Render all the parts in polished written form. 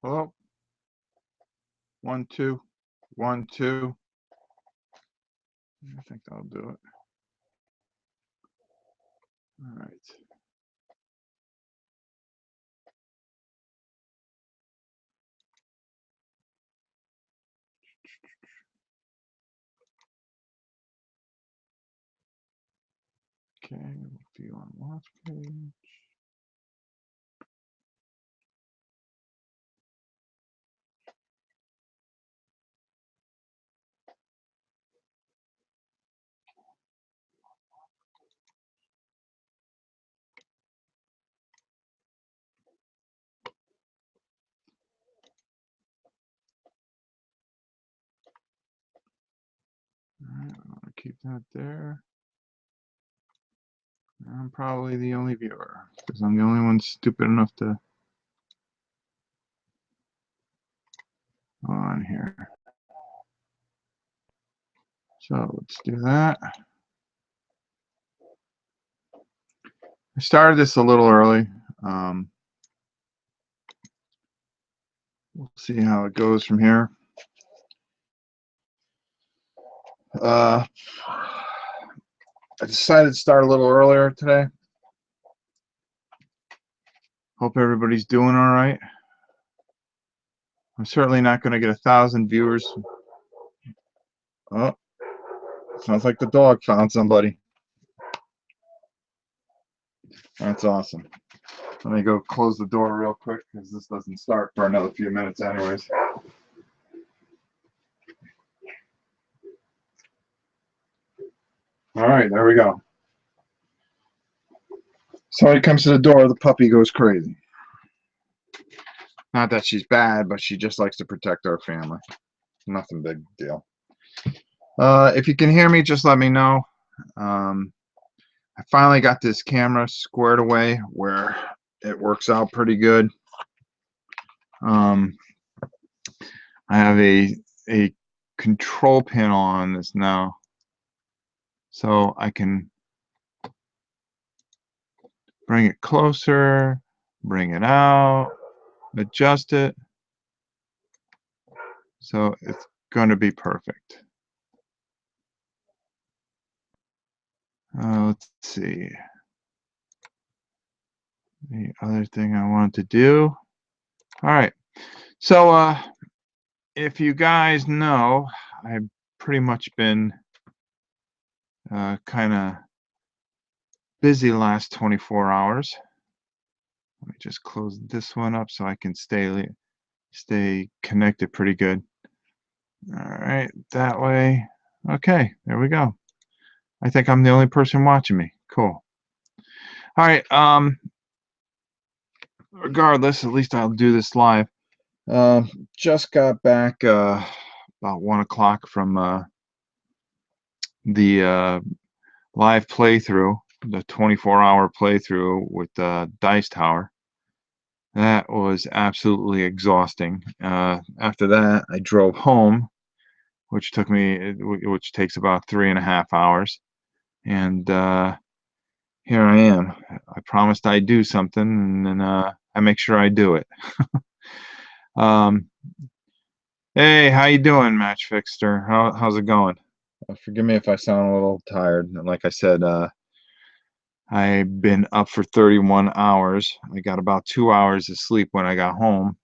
Hello? 1, 2, 1, 2. I think that'll do it. All right. Okay, we'll view on watch page. All right, I'm gonna keep that there. I'm probably the only viewer because I'm the only one stupid enough to go on here. So let's do that. I started this a little early. We'll see how it goes from here. I decided to start a little earlier today. Hope everybody's doing all right. I'm certainly not going to get 1,000 viewers. Oh, sounds like the dog found somebody. That's awesome. Let me go close the door real quick because this doesn't start for another few minutes anyways. All right, there we go. Somebody comes to the door, the puppy goes crazy. Not that she's bad, but she just likes to protect our family. Nothing big deal. If you can hear me, just let me know. I finally got this camera squared away where it works out pretty good. I have a control panel on this now, so I can bring it closer, bring it out, adjust it. So it's going to be perfect. Let's see. The other thing I wanted to do. All right. So if you guys know, I've pretty much been kind of busy the last 24 hours. Let me just close this one up so I can stay connected pretty good. All right, that way. Okay, there we go. I think I'm the only person watching me. Cool. All right. Regardless, at least I'll do this live. Just got back about 1 o'clock from the live playthrough, the 24-hour playthrough with Dice Tower. That was absolutely exhausting. After that, I drove home, which takes about 3.5 hours, and here I am. I promised I'd do something, and then I make sure I do it. Hey, how you doing, Match Fixer? How's it going? Forgive me if I sound a little tired. Like I said, I've been up for 31 hours. I got about 2 hours of sleep when I got home.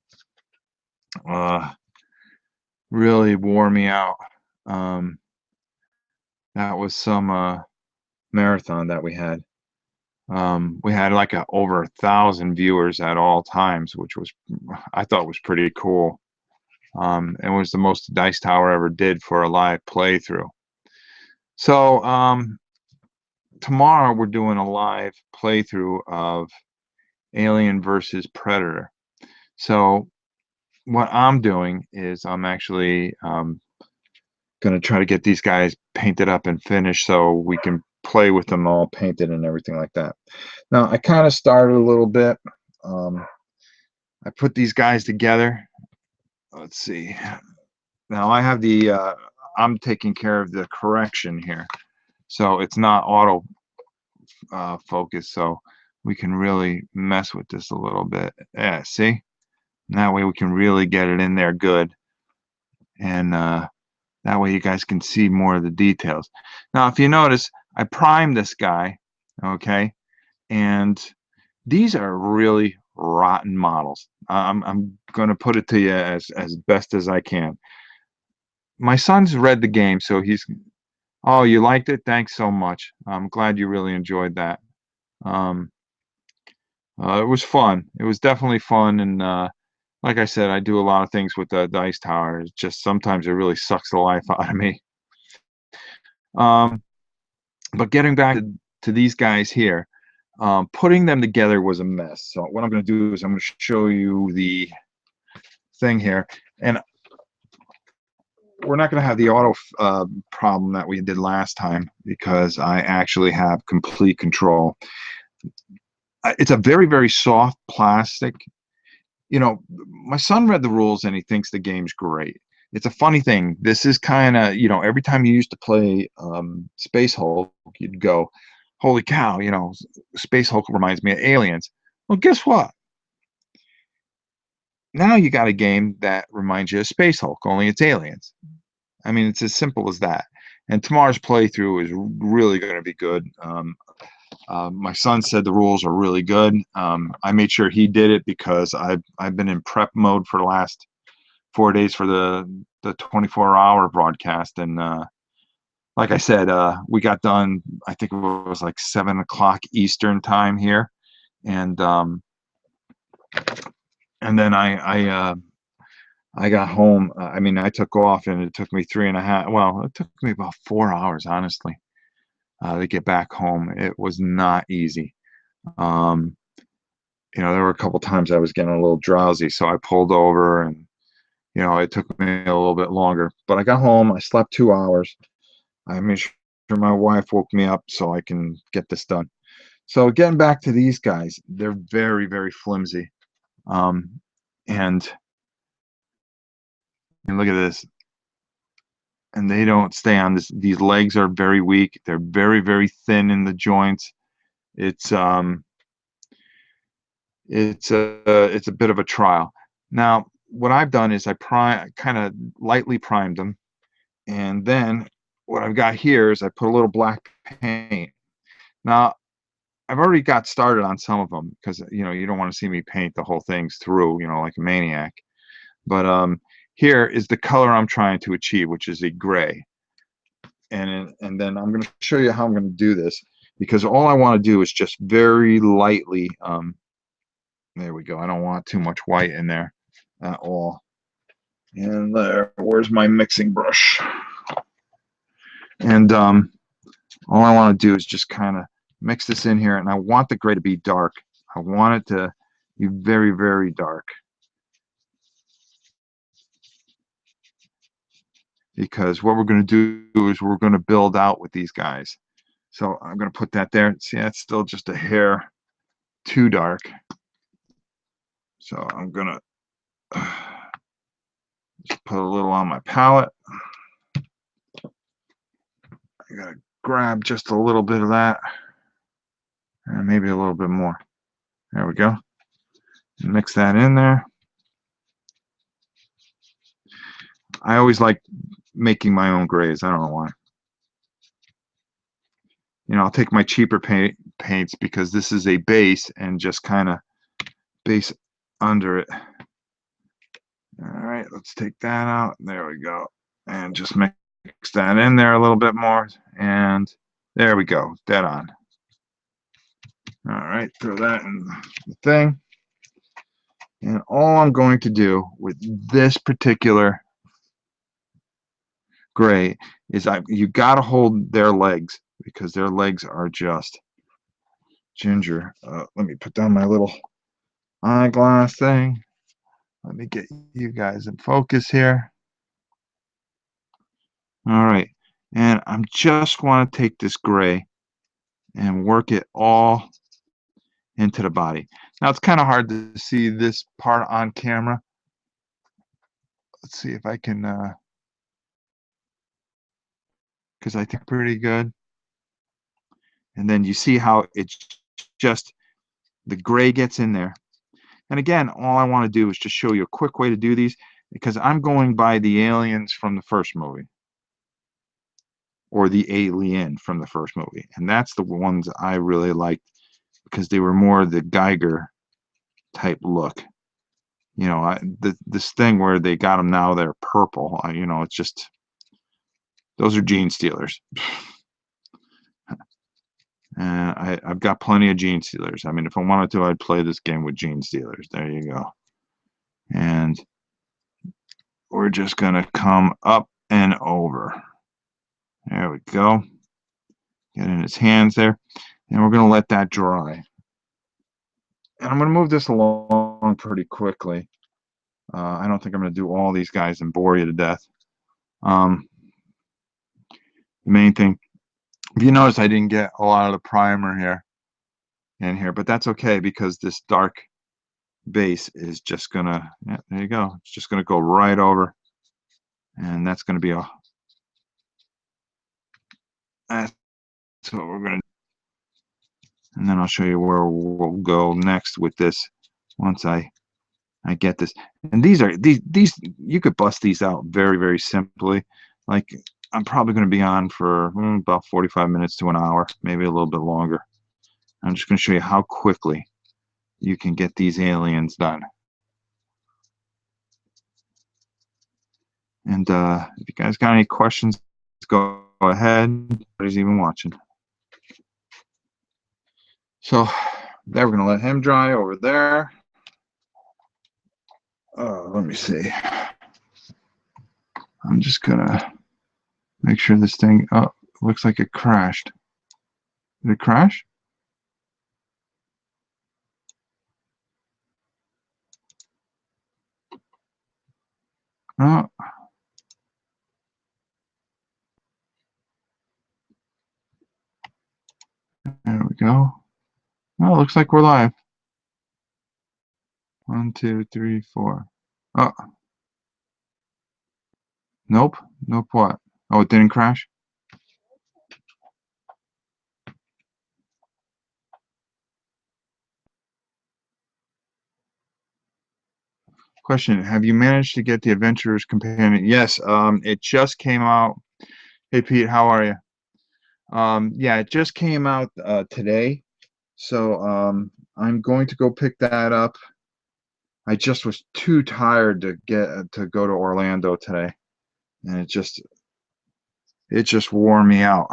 Really wore me out. That was some marathon that we had. We had like over 1,000 viewers at all times, which I thought was pretty cool. It was the most Dice Tower ever did for a live playthrough. So tomorrow we're doing a live playthrough of Alien versus Predator. So what I'm doing is I'm actually going to try to get these guys painted up and finished so we can play with them all painted and everything like that. Now, I kind of started a little bit. I put these guys together. Let's see. Now I have I'm taking care of the correction here. So it's not auto focus, so we can really mess with this a little bit. Yeah, see? And that way we can really get it in there good. And that way you guys can see more of the details. Now, if you notice, I primed this guy, okay? And these are really rotten models. I'm going to put it to you as best as I can. My son's read the game, so he's, oh, you liked it? Thanks so much. I'm glad you really enjoyed that. Um, it was fun. It was definitely fun, and like I said, I do a lot of things with the dice tower. It's just sometimes it really sucks the life out of me. Um, but getting back to these guys here, putting them together was a mess. So what I'm going to do is I'm going to show you the thing here, and we're not going to have the auto problem that we did last time because I actually have complete control. It's a very, very soft plastic. You know, my son read the rules and he thinks the game's great. It's a funny thing. This is kind of, you know, every time you used to play Space Hulk, you'd go, holy cow, you know, Space Hulk reminds me of Aliens. Well, guess what? Now you got a game that reminds you of Space Hulk, only it's aliens. I mean, it's as simple as that. And tomorrow's playthrough is really going to be good. My son said the rules are really good. I made sure he did it because I've been in prep mode for the last 4 days for the 24-hour broadcast, and like I said, we got done. I think it was like 7 o'clock Eastern time here, and then I got home. I mean, I took off, and it took me 3.5. Well, it took me about 4 hours, honestly, to get back home. It was not easy. Um, you know, there were a couple times I was getting a little drowsy, so I pulled over, and you know, it took me a little bit longer. But I got home. I slept 2 hours. I made sure my wife woke me up so I can get this done. So getting back to these guys, they're very, very flimsy. Um, and, and look at this. And they don't stay on this. These legs are very weak. They're very, very thin in the joints. It's it's a bit of a trial. Now, what I've done is I kind of lightly primed them, and then what I've got here is I put a little black paint. Now, I've already got started on some of them because you know you don't want to see me paint the whole things through, you know, like a maniac. But here is the color I'm trying to achieve, which is a gray. And then I'm going to show you how I'm going to do this because all I want to do is just very lightly. There we go. I don't want too much white in there at all. And there, where's my mixing brush? And all I want to do is just kind of mix this in here, and I want the gray to be dark. I want it to be very, very dark because what we're going to do is we're going to build out with these guys. So I'm going to put that there. See, that's still just a hair too dark. So I'm going to just put a little on my palette. I got to grab just a little bit of that and maybe a little bit more. There we go. Mix that in there. I always like making my own grays. I don't know why. You know, I'll take my cheaper paints because this is a base and just kind of base under it. All right, let's take that out. There we go. And just mix that in there a little bit more. And there we go, dead on. All right, throw that in the thing. And all I'm going to do with this particular gray is you got to hold their legs because their legs are just ginger. Let me put down my little eyeglass thing. Let me get you guys in focus here. All right, and I'm just want to take this gray and work it all into the body. Now it's kind of hard to see this part on camera. Let's see if I can, because I think pretty good. And then you see how it's just the gray gets in there. And again, all I want to do is just show you a quick way to do these because I'm going by the aliens from the first movie or the alien from the first movie. And that's the ones I really liked because they were more the Geiger type look. You know, this thing where they got them now, they're purple. You know, it's just, those are gene stealers. I've got plenty of gene stealers. I mean, if I wanted to, I'd play this game with gene stealers. There you go. And we're just going to come up and over. There we go. Get in his hands there. And we're going to let that dry. And I'm going to move this along pretty quickly. I don't think I'm going to do all these guys and bore you to death. The main thing, if you notice, I didn't get a lot of the primer here in here, but that's okay because this dark base is just going to, yeah, there you go. It's just going to go right over. And that's going to be that's what we're going to do. And then I'll show you where we'll go next with this once I get this. And these you could bust these out very, very simply. Like, I'm probably going to be on for about 45 minutes to an hour, maybe a little bit longer. I'm just going to show you how quickly you can get these aliens done. And if you guys got any questions, go ahead. Nobody's even watching. So there, we're going to let him dry over there. Let me see. I'm just going to make sure this thing, oh, looks like it crashed. Did it crash? Oh. There we go. Oh, looks like we're live. 1, 2, 3, 4. Oh. Nope. Nope what? Oh, it didn't crash? Question, have you managed to get the Adventurer's Companion? Yes, it just came out. Hey, Pete, how are you? Yeah, it just came out today. So I'm going to go pick that up. I just was too tired to go to Orlando today. And it just wore me out.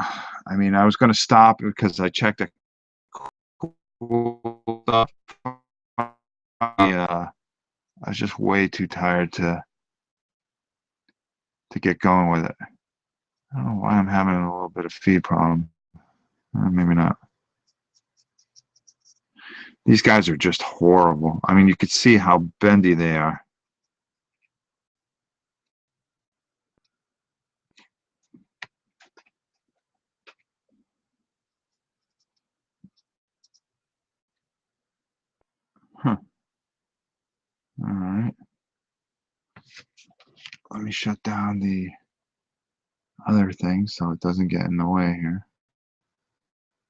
I mean, I was going to stop because I checked a cool stuff. I was just way too tired to get going with it. I don't know why I'm having a little bit of feed problem. Maybe not. These guys are just horrible. I mean, you could see how bendy they are. Huh. All right. Let me shut down the other thing so it doesn't get in the way here.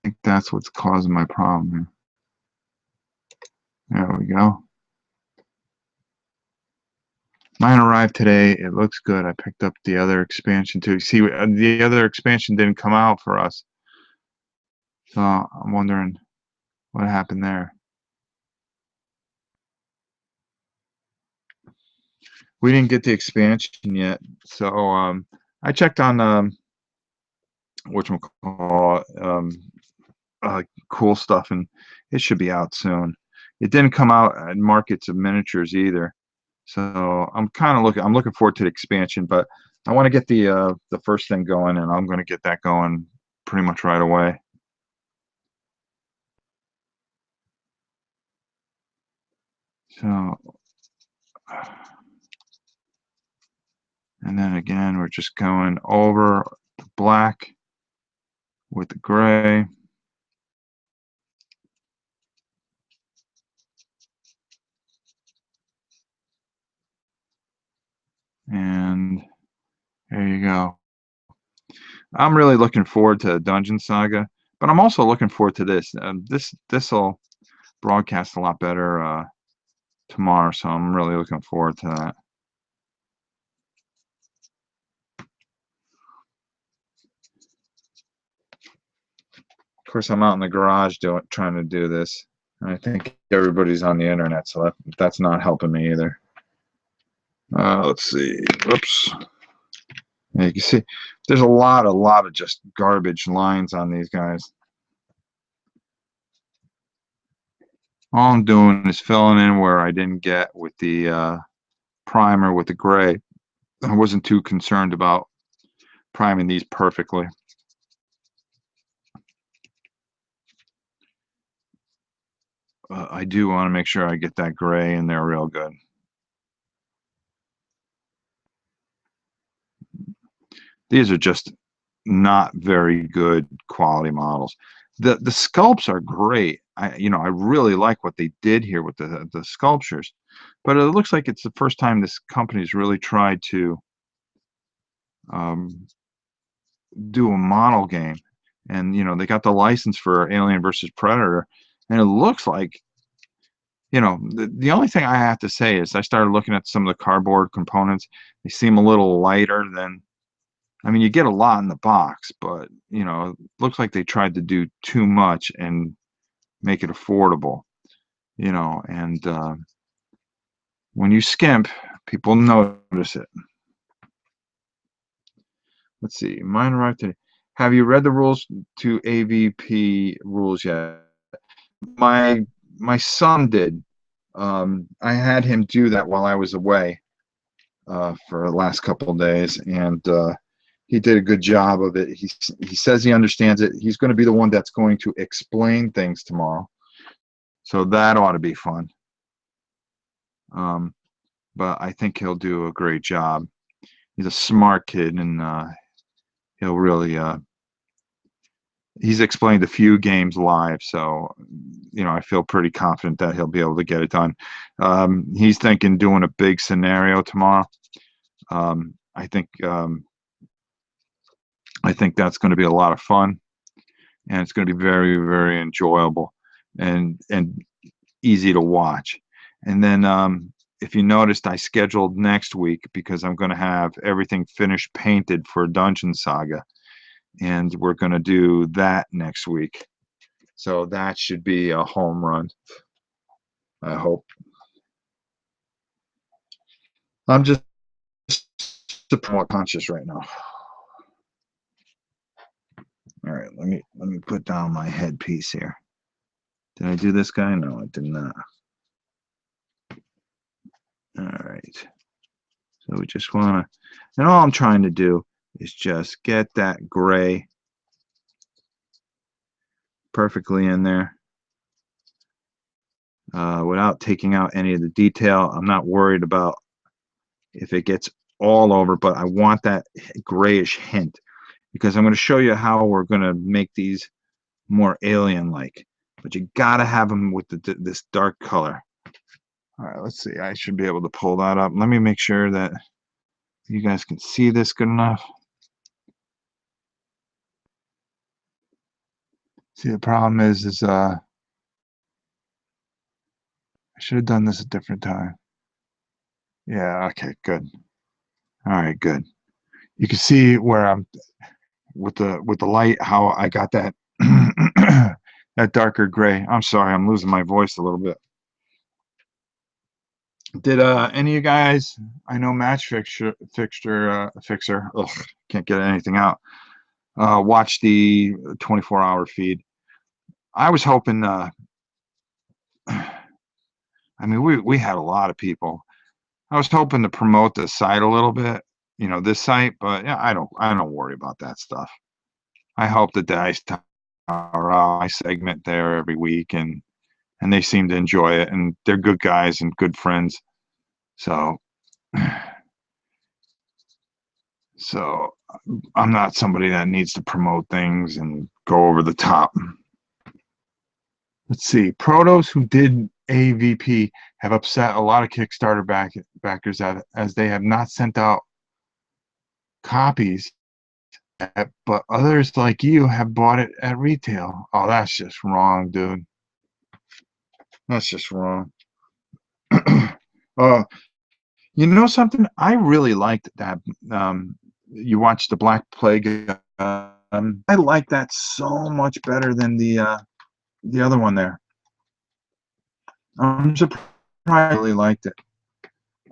I think that's what's causing my problem here. There we go. Mine arrived today. It looks good. I picked up the other expansion too. See, the other expansion didn't come out for us. So I'm wondering what happened there. We didn't get the expansion yet. So I checked on whatchamacallit, cool stuff, and it should be out soon. It didn't come out at Markets of Miniatures either. So I'm looking forward to the expansion, but I want to get the first thing going, and I'm going to get that going pretty much right away. So, and then again, we're just going over the black with the gray. And there you go. I'm really looking forward to Dungeon Saga, but I'm also looking forward to this. This will broadcast a lot better tomorrow, so I'm really looking forward to that. Of course, I'm out in the garage trying to do this. And I think everybody's on the internet, so that's not helping me either. Let's see. Oops. Yeah, you can see there's a lot of just garbage lines on these guys. All I'm doing is filling in where I didn't get with the primer with the gray. I wasn't too concerned about priming these perfectly. I do want to make sure I get that gray in there real good. These are just not very good quality models. The sculpts are great. I really like what they did here with the sculptures, but it looks like it's the first time this company's really tried to um, do a model game. And they got the license for Alien versus Predator, and it looks like the only thing I have to say is I started looking at some of the cardboard components. They seem a little lighter than. I mean, you get a lot in the box, but it looks like they tried to do too much and make it affordable. And when you skimp, people notice it. Let's see. Mine arrived today. Have you read the rules to AVP rules yet? My my son did. I had him do that while I was away for the last couple of days, and he did a good job of it. He says he understands it. He's going to be the one that's going to explain things tomorrow, so that ought to be fun. But I think he'll do a great job. He's a smart kid, and he'll really. He's explained a few games live, so I feel pretty confident that he'll be able to get it done. He's thinking doing a big scenario tomorrow. I think that's going to be a lot of fun, and it's going to be very, very enjoyable and easy to watch. And then if you noticed, I scheduled next week because I'm going to have everything finished painted for Dungeon Saga, and we're going to do that next week. So that should be a home run, I hope. I'm just somewhat conscious right now. All right, let me put down my headpiece here. Did I do this guy? No, I did not. All right. So we just want to, and all I'm trying to do is just get that gray perfectly in there without taking out any of the detail. I'm not worried about if it gets all over, but I want that grayish hint because I'm going to show you how we're going to make these more alien-like. But you got to have them with this dark color. All right, let's see. I should be able to pull that up. Let me make sure that you guys can see this good enough. See, the problem is I should have done this a different time. Yeah, okay, good. All right, good. You can see where I'm with the light, how I got that that darker gray. I'm sorry, I'm losing my voice a little bit. Did any of you guys, I know Match Fixer, ugh, can't get anything out, watch the 24-hour feed? I was hoping, I mean, we had a lot of people. I was hoping to promote the site a little bit, this site, but yeah, I don't worry about that stuff. I hope that the Dice Tower, I segment there every week, and they seem to enjoy it, and they're good guys and good friends. So I'm not somebody that needs to promote things and go over the top. Let's see. Protos who did AVP have upset a lot of Kickstarter backers as they have not sent out copies, but others like you have bought it at retail. Oh, that's just wrong, dude. That's just wrong. uh, you know something? I really liked that. You watched the Black Plague. I like that so much better than the other one there. I'm surprised I really liked it.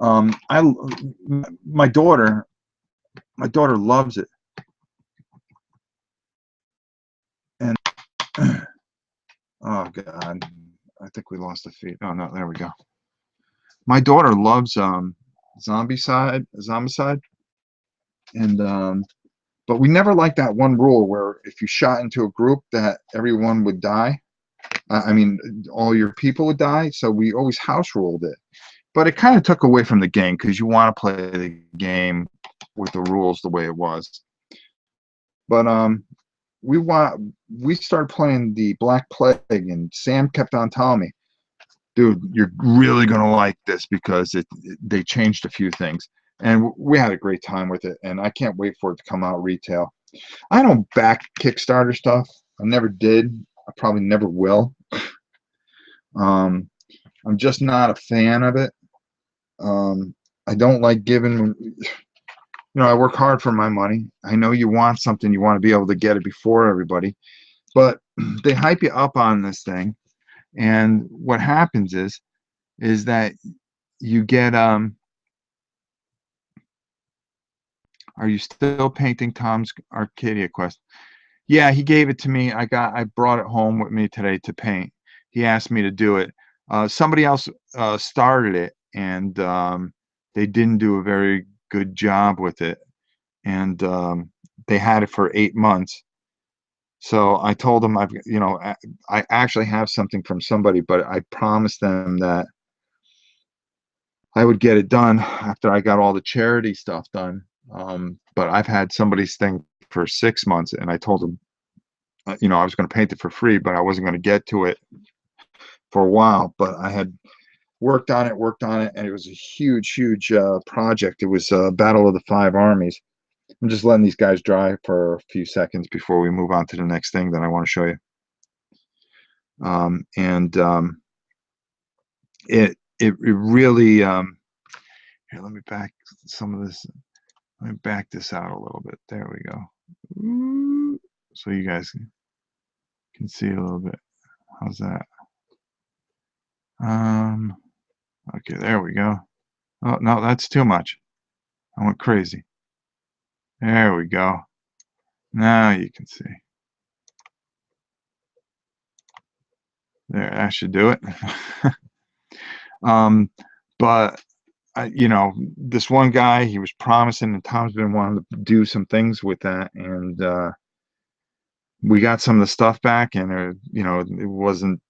I my daughter my daughter loves it, and oh God, I think we lost the feed. Oh no, there we go. My daughter loves Zombicide, and but we never liked that one rule where if you shot into a group that everyone would die. I mean, all your people would die. So we always house ruled it, but it kind of took away from the game because you want to play the game with the rules the way it was. But we started playing the Black Plague, and Sam kept on telling me, dude, you're really gonna like this because they changed a few things, and we had a great time with it, and I can't wait for it to come out retail. I don't back Kickstarter stuff. I never did. I probably never will. Um, I'm just not a fan of it. I don't like giving. I work hard for my money. I know you want something, you want to be able to get it before everybody, but they hype you up on this thing, and what happens is that you get are you still painting Tom's Arcadia Quest? Yeah, he gave it to me. I brought it home with me today to paint. He asked me to do it. Somebody else started it, and they didn't do a very good job with it, and they had it for 8 months. So I told them I actually have something from somebody, but I promised them that I would get it done after I got all the charity stuff done. But I've had somebody's thing for 6 months, and I told them, I was going to paint it for free, but I wasn't going to get to it for a while. But I had worked on it, and it was a huge, huge project. It was Battle of the Five Armies. I'm just letting these guys dry for a few seconds before we move on to the next thing that I want to show you. And it really here. Let me back some of this. Let me back this out a little bit. There we go. So you guys can see a little bit. How's that? Okay, there we go. Oh no, that's too much. I went crazy. There we go. Now you can see. There, that should do it. But this one guy, he was promising, and Tom's been wanting to do some things with that, and we got some of the stuff back, and it wasn't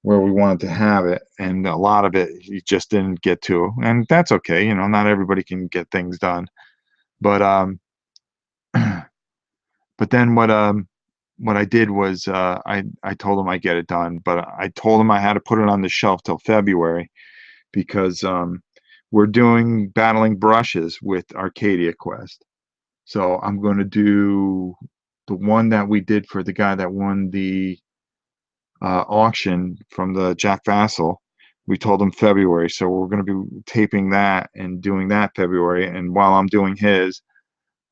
where we wanted to have it, and a lot of it he just didn't get to, and that's okay. Not everybody can get things done, but but then what I did was I told him I get it done, but I told him I had to put it on the shelf till February because we're doing battling brushes with Arcadia Quest. So I'm going to do the one that we did for the guy that won the auction from the Jack Vassal. We told him February, so we're going to be taping that and doing that February. And while I'm doing his,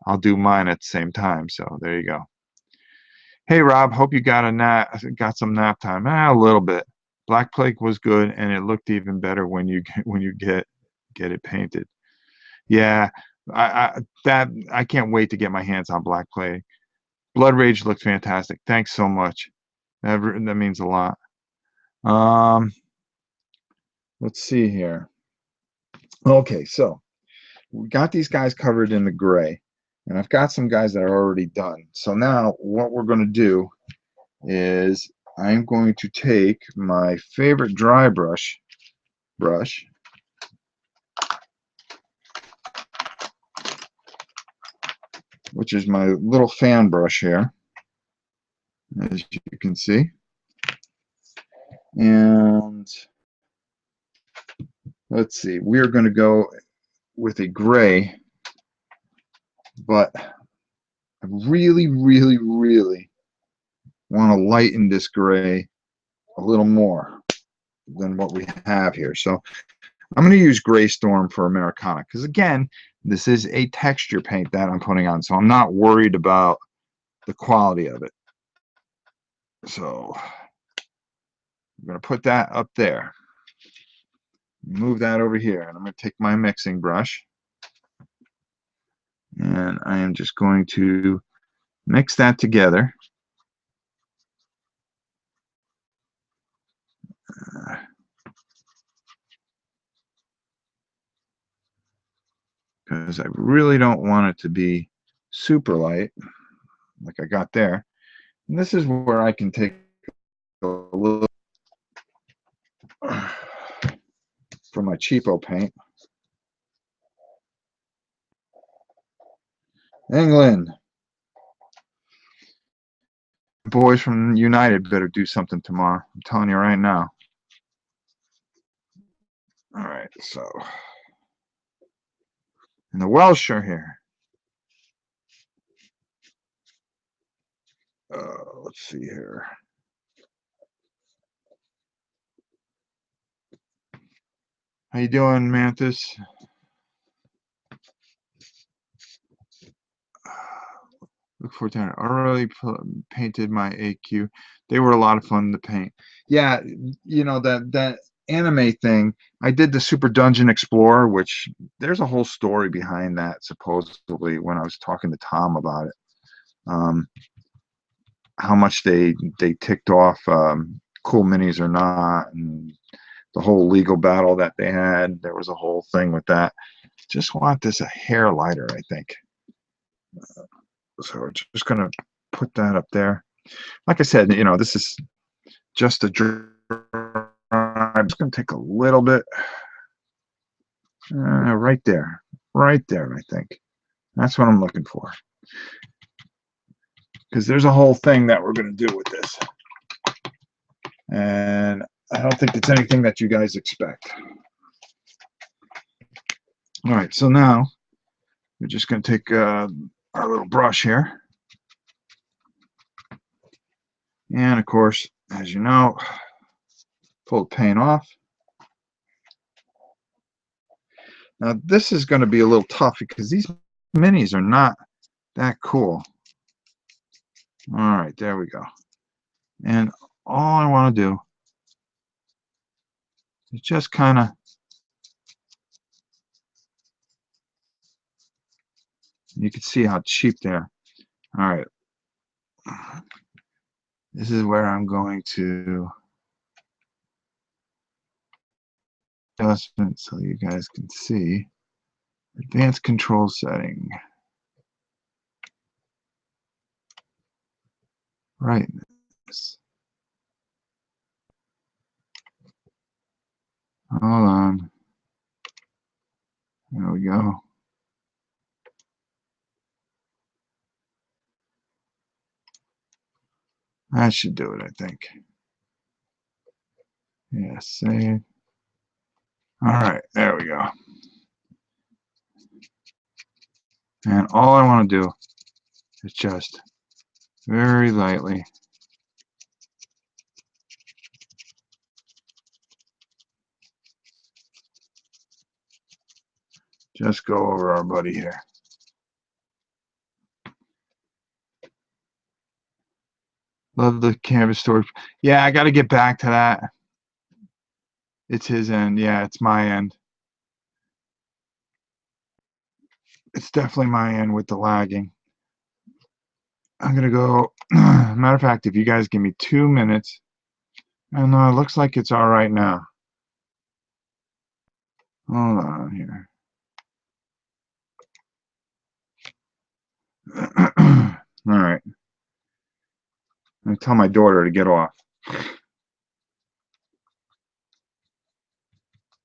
I'll do mine at the same time. So there you go. Hey Rob, hope you got some nap time. A little bit. Black Plague was good, and it looked even better when you get it painted. Yeah, I can't wait to get my hands on Black Plague. Blood Rage looked fantastic. Thanks so much. That means a lot. Um, let's see here. Okay, so we got these guys covered in the gray, and I've got some guys that are already done. So now what we're going to do is I'm going to take my favorite dry brush, which is my little fan brush here, as you can see. And let's see, we're going to go with a gray, but I really, really, really want to lighten this gray a little more. than what we have here. So I'm going to use Gray Storm for Americana because, again, this is a texture paint that I'm putting on, so I'm not worried about the quality of it. So I'm going to put that up there. Move that over here, and I'm going to take my mixing brush, and I am just going to mix that together. Because I really don't want it to be super light like I got there. And this is where I can take a little from my cheapo paint. England. Boys from United better do something tomorrow. I'm telling you right now. All right, so. And the Welsh are here. Let's see here. How you doing, Mantis? Look forward to it. I already painted my AQ. They were a lot of fun to paint. Yeah, you know that anime thing. I did the Super Dungeon Explorer, which there's a whole story behind that. Supposedly, when I was talking to Tom about it, how much they ticked off cool minis or not, and the whole legal battle that they had. There was a whole thing with that. Just want this a hair lighter, I think. So we're just gonna put that up there. Like I said, you know, this is just a dry. I'm just gonna take a little bit right there, I think that's what I'm looking for, because there's a whole thing that we're gonna do with this, and I don't think it's anything that you guys expect. All right, so now we're just gonna take our little brush here, and of course, as you know, pull the paint off. Now this is going to be a little tough because these minis are not that cool. All right, there we go. And all I want to do is just kind of, you can see how cheap they are. All right, this is where I'm going to adjustment so you guys can see. Advanced control setting. Brightness. Hold on. There we go. That should do it, I think. Yeah, save. All right, there we go. And all I want to do is just very lightly just go over our buddy here. Love the canvas storage. Yeah, I got to get back to that. It's his end. Yeah, it's my end. It's definitely my end with the lagging. I'm going to go. Matter of fact, if you guys give me 2 minutes. And it looks like it's all right now. Hold on here. All right. I tell my daughter to get off.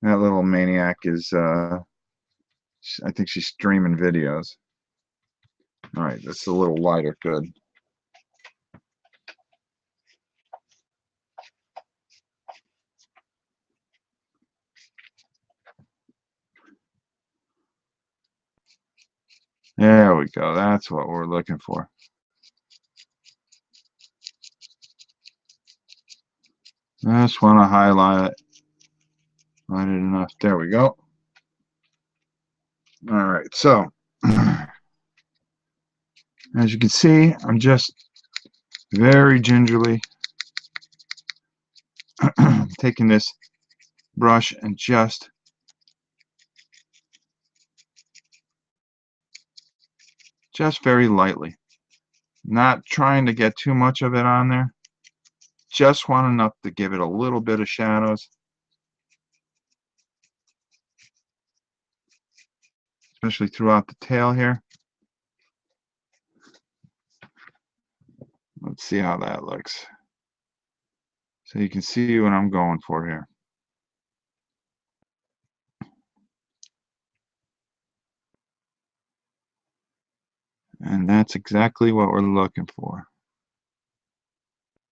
That little maniac is, I think she's streaming videos. All right, that's a little lighter. Good. There we go. That's what we're looking for. I just want to highlight Light it enough. There we go. All right, so as you can see, I'm just very gingerly taking this brush and just very lightly, not trying to get too much of it on there, just want enough to give it a little bit of shadows, especially throughout the tail here. Let's see how that looks. So you can see what I'm going for here. And that's exactly what we're looking for.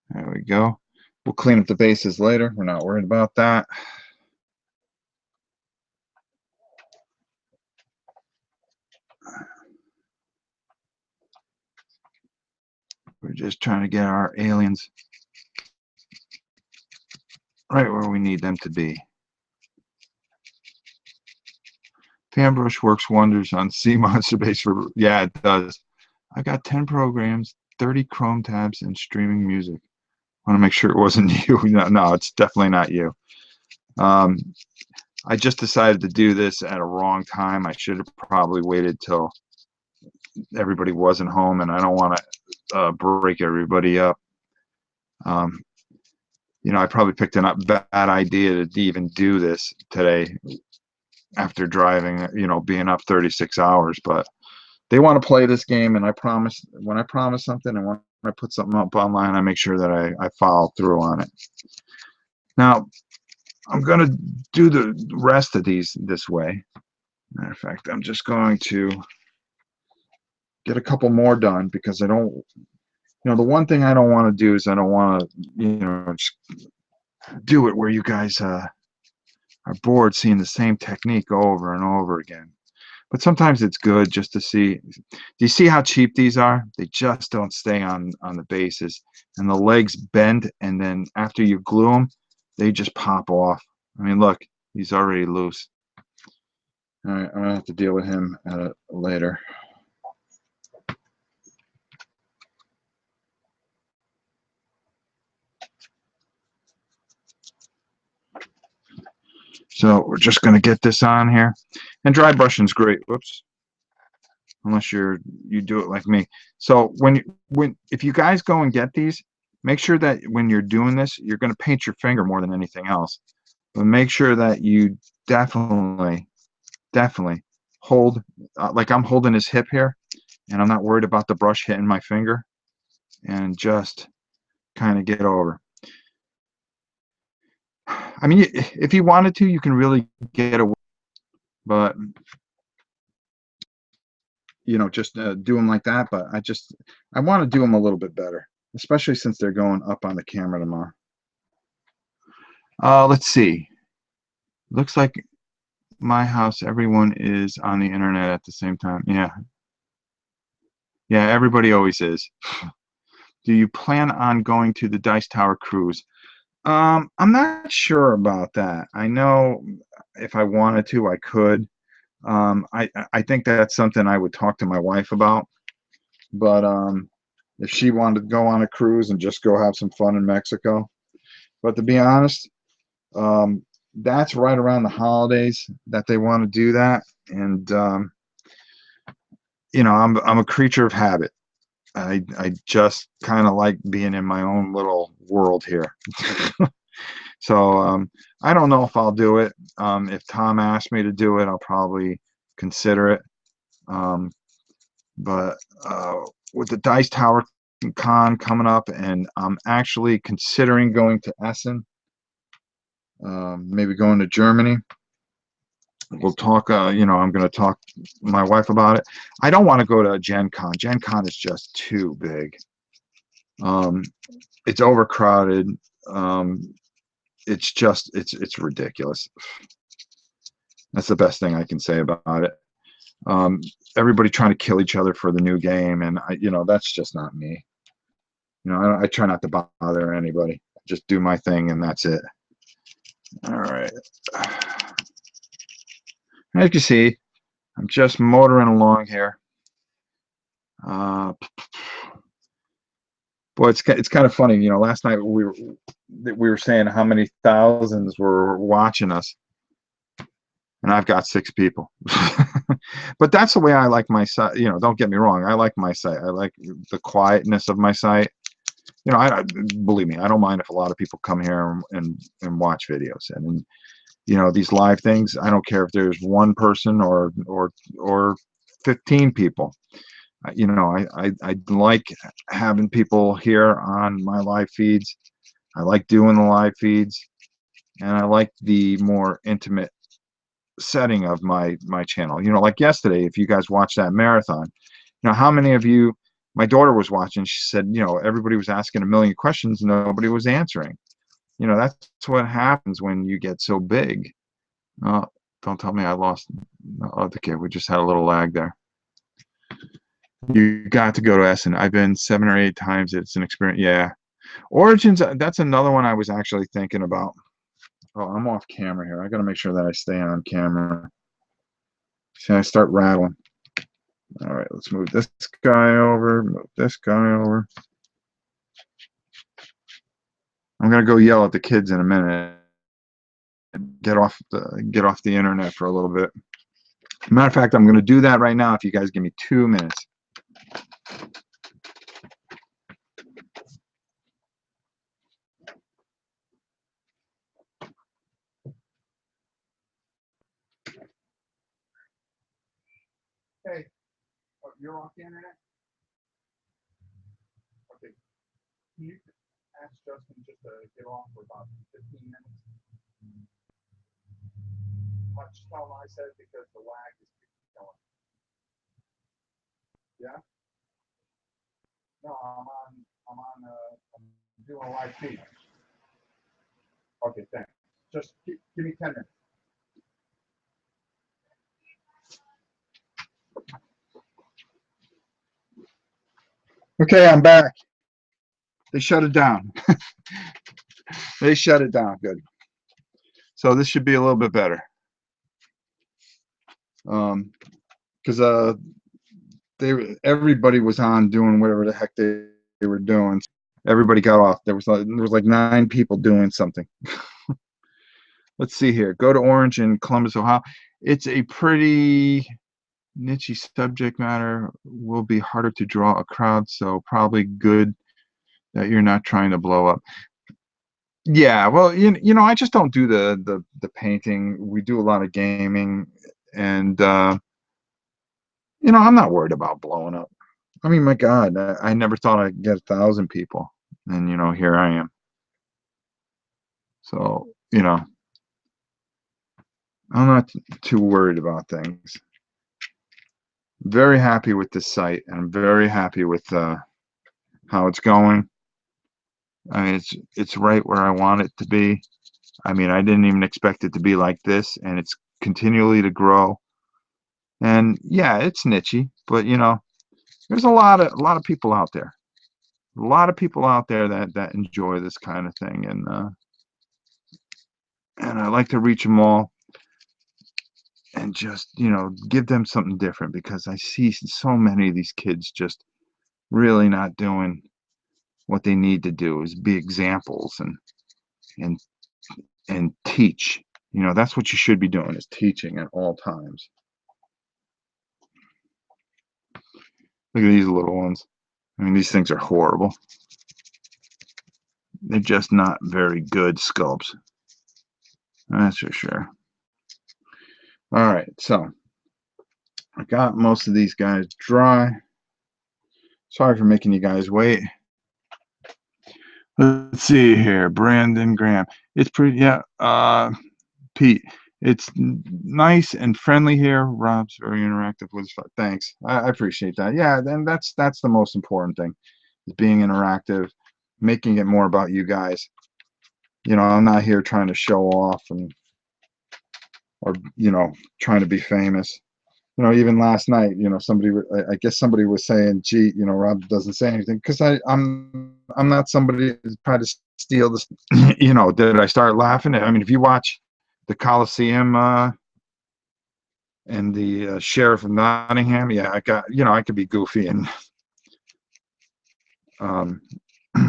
There we go. We'll clean up the bases later. We're not worried about that. We're just trying to get our aliens right where we need them to be. Fan brush works wonders on sea monster base for, yeah, it does. I got 10 programs, 30 Chrome tabs, and streaming music. I want to make sure it wasn't you. No, it's definitely not you. I just decided to do this at a wrong time. I should have probably waited till everybody wasn't home, and I don't want to break everybody up. You know, I probably picked a bad idea to even do this today after driving, you know, being up 36 hours, but they want to play this game, and I promise, when I promise something and when I put something up online, I make sure that I follow through on it. Now, I'm going to do the rest of these this way. Matter of fact, I'm just going to get a couple more done because I don't, you know, the one thing I don't want to do is I don't want to, you know, just do it where you guys are bored seeing the same technique over and over again. But sometimes it's good just to see. Do you see how cheap these are? They just don't stay on the bases, and the legs bend, and then after you glue them, they just pop off. I mean, look, he's already loose. All right, I'm gonna have to deal with him later. So we're just gonna get this on here, and dry brushing's great. Whoops. Unless you do it like me. So if you guys go and get these, make sure that when you're doing this, you're going to paint your finger more than anything else. But make sure that you definitely hold, like I'm holding his hip here, and I'm not worried about the brush hitting my finger, and just kind of get over. I mean, if you wanted to, you can really get away, but you know, just do them like that. But I want to do them a little bit better, especially since they're going up on the camera tomorrow. Let's see. Looks like my house, everyone is on the internet at the same time. Yeah. Yeah, everybody always is. Do you plan on going to the Dice Tower cruise? I'm not sure about that. I know if I wanted to, I could. I think that's something I would talk to my wife about. But if she wanted to go on a cruise and just go have some fun in Mexico. But to be honest, that's right around the holidays that they want to do that. And you know, I'm a creature of habit. I just kind of like being in my own little world here. So I don't know if I'll do it. If Tom asked me to do it, I'll probably consider it. But with the Dice Tower Con coming up, and I'm actually considering going to Essen, maybe going to Germany. We'll talk, you know, I'm going to talk to my wife about it. I don't want to go to Gen Con. Gen Con is just too big. It's overcrowded. It's just, it's ridiculous. That's the best thing I can say about it. Everybody trying to kill each other for the new game, and you know, that's just not me. You know, I try not to bother anybody. Just do my thing, and that's it. All right. As you can see, I'm just motoring along here. Uh, Boy, it's kind of funny. Last night we were saying how many thousands were watching us, and I've got 6 people. But that's the way I like my site. Don't get me wrong. I like my site. I like the quietness of my site. I believe me, I don't mind if a lot of people come here and watch videos. And these live things, I don't care if there's one person or 15 people. I like having people here on my live feeds. I like doing the live feeds, and I like the more intimate setting of my channel. Like yesterday, if you guys watched that marathon, how many of you? My daughter was watching. She said, everybody was asking a million questions, and nobody was answering. That's what happens when you get so big. Oh, don't tell me I lost. Oh, okay, we just had a little lag there. You got to go to Essen. I've been 7 or 8 times. It's an experience. Yeah. Origins, that's another one I was actually thinking about. Oh, I'm off camera here. I got to make sure that I stay on camera. See, I start rattling. All right, let's move this guy over, move this guy over. I'm going to go yell at the kids in a minute. Get off the internet for a little bit. Matter of fact, I'm going to do that right now if you guys give me 2 minutes. Hey, you're off the internet? Okay. Can you ask Justin just to get off for about 15 minutes? Much tell him I said because the lag is going. Yeah? No, I'm doing a live feed. Okay, thanks. Just give me 10 minutes. Okay, I'm back. They shut it down. They shut it down. Good. So this should be a little bit better. Because everybody was on doing whatever the heck they were doing. Everybody got off. There was like 9 people doing something. Let's see here. Go to Orange in Columbus, Ohio. It's a pretty niche subject matter. Will be harder to draw a crowd, so probably good that you're not trying to blow up. Yeah, well, I just don't do the painting. We do a lot of gaming, and I'm not worried about blowing up. I mean, my God, I never thought I'd get 1,000 people, and here I am. So I'm not too worried about things. Very happy with this site, and I'm very happy with how it's going. I mean, it's right where I want it to be. I mean, I didn't even expect it to be like this, and it's continually to grow. And yeah, it's nichey, but there's a lot of people out there. A lot of people out there that enjoy this kind of thing, and I like to reach them all and just give them something different, because I see so many of these kids just really not doing what they need to do, is be examples and and teach. That's what you should be doing, is teaching at all times. Look at these little ones. I mean, these things are horrible. They're just not very good sculpts. That's for sure. All right, so I got most of these guys dry. Sorry for making you guys wait. Let's see here. Brandon Graham. It's pretty, yeah. Pete, it's nice and friendly here. Rob's very interactive with us. Thanks. I appreciate that. Yeah, then that's the most important thing, is being interactive, making it more about you guys. I'm not here trying to show off or trying to be famous. Even last night, I guess somebody was saying, gee, Rob doesn't say anything, because I'm not somebody to try to steal this. Did I start laughing? I mean, if you watch the Coliseum and the sheriff of Nottingham. Yeah, I got, I could be goofy, and um,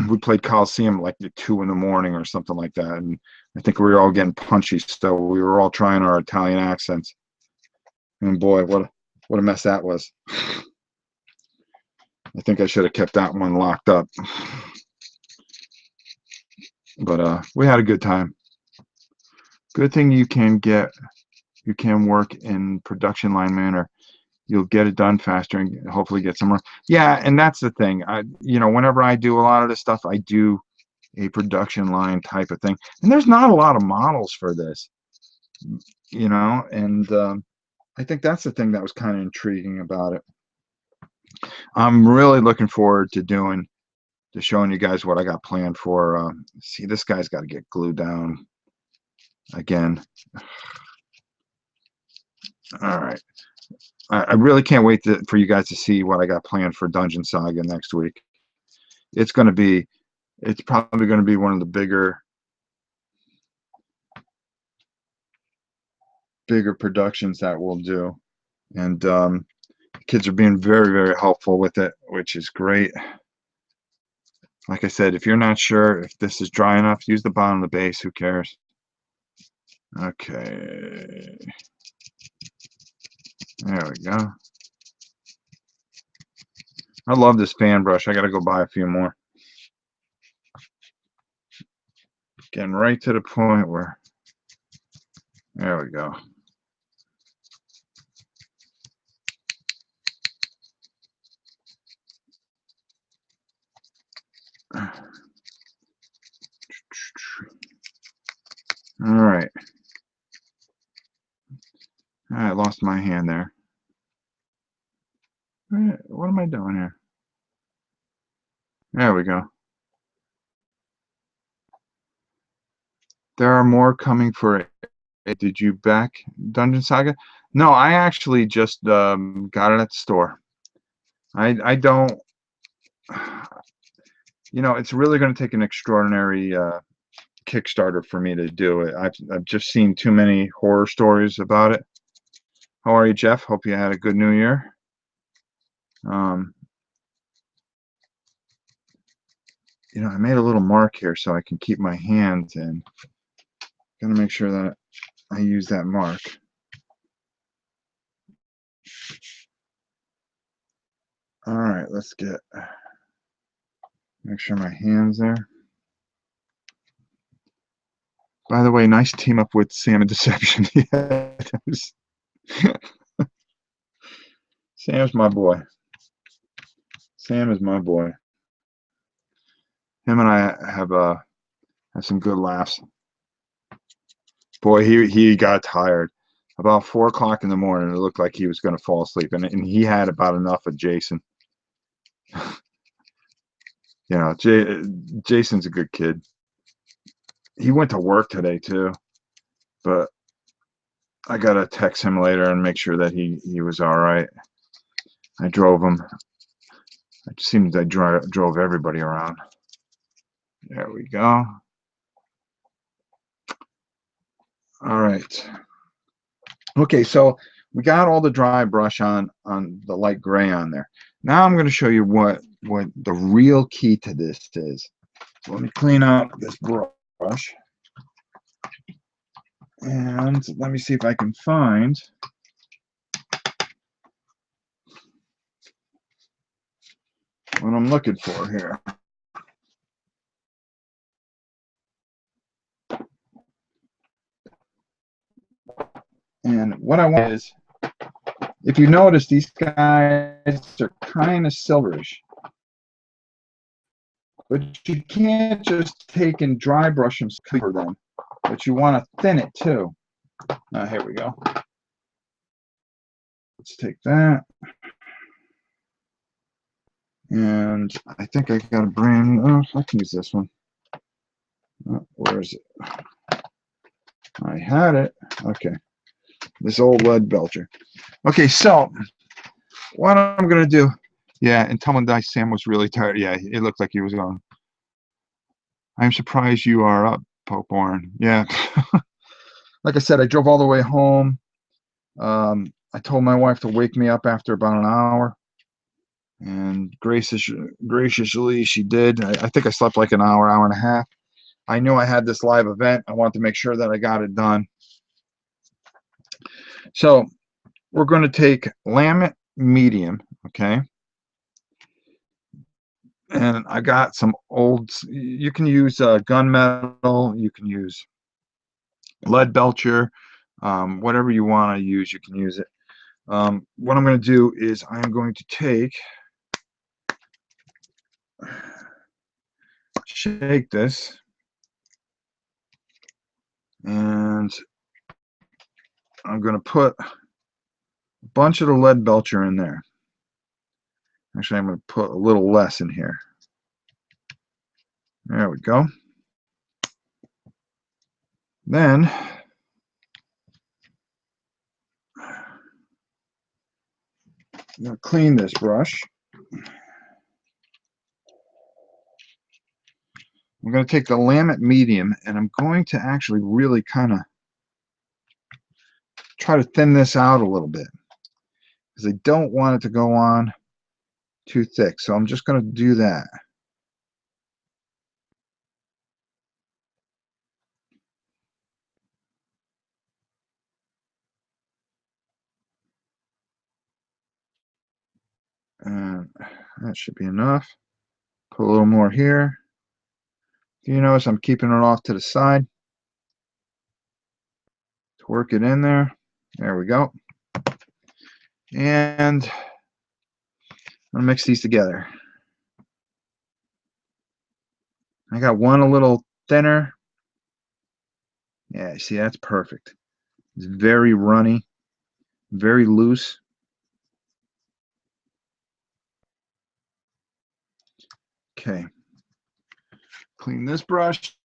we played Coliseum like at 2 in the morning or something like that, and I think we were all getting punchy, so we were all trying our Italian accents. And boy, what a mess that was. I think I should have kept that one locked up. But we had a good time. Good thing you can work in production line manner. You'll get it done faster and hopefully get somewhere. Yeah, and that's the thing. Whenever I do a lot of this stuff, I do a production line type of thing. And there's not a lot of models for this, and I think that's the thing that was kind of intriguing about it. I'm really looking forward to showing you guys what I got planned for. See, this guy's got to get glued down again. All right. I really can't wait for you guys to see what I got planned for Dungeon Saga next week. It's probably going to be one of the bigger productions that we'll do. And kids are being very, very helpful with it, which is great. Like I said, if you're not sure if this is dry enough, use the bottom of the base. Who cares? Okay. There we go. I love this fan brush. I got to go buy a few more. Getting right to the point where, there we go. All right. I lost my hand there. What am I doing here? There we go. There are more coming for it. Did you back Dungeon Saga? No, I actually just got it at the store. I don't, it's really going to take an extraordinary Kickstarter for me to do it. I've just seen too many horror stories about it. How are you, Jeff? Hope you had a good New Year. I made a little mark here so I can keep my hands in. Gotta make sure that I use that mark. All right, let's make sure my hand's there. By the way, nice team up with Sam and Deception. Yeah, Sam's my boy. Sam is my boy. Him and I have some good laughs. Boy, he got tired. About 4 o'clock in the morning, it looked like he was going to fall asleep, and he had about enough of Jason. Jason's a good kid. He went to work today too, but I gotta text him later and make sure that he was all right. I drove him. It seems I drove everybody around. There we go. All right. Okay, so we got all the dry brush on the light gray on there. Now I'm going to show you what the real key to this is. So let me clean up this brush. And let me see if I can find what I'm looking for here. And what I want is, if you notice, these guys are kind of silverish. But you can't just take and dry brush them, cover them. But you want to thin it too. Here we go. Let's take that. And I think I got a brand. Oh, I can use this one. Where is it? I had it. Okay. This old lead belcher. Okay, so what I'm going to do. Yeah, and tell me that Sam was really tired. Yeah, it looked like he was going. I'm surprised you are up, Popeborn. Yeah. Like I said, I drove all the way home. I told my wife to wake me up after about an hour, and graciously she did. I think I slept like an hour, hour and a half. I knew I had this live event. I wanted to make sure that I got it done. So we're going to take lamette medium, okay? And I got some old, you can use gunmetal, you can use lead belcher, whatever you want to use, you can use it. What I'm going to do is I'm going to shake this, and I'm going to put a bunch of the lead belcher in there. Actually, I'm going to put a little less in here. There we go. Then I'm going to clean this brush. I'm going to take the lamette medium, and I'm going to actually really kind of try to thin this out a little bit, because I don't want it to go on too thick. So I'm just going to do that. And that should be enough. Put a little more here. Do you notice I'm keeping it off to the side to work it in there? There we go. And I'm going to mix these together. I got one a little thinner. Yeah, see, that's perfect. It's very runny, very loose. Okay. Clean this brush.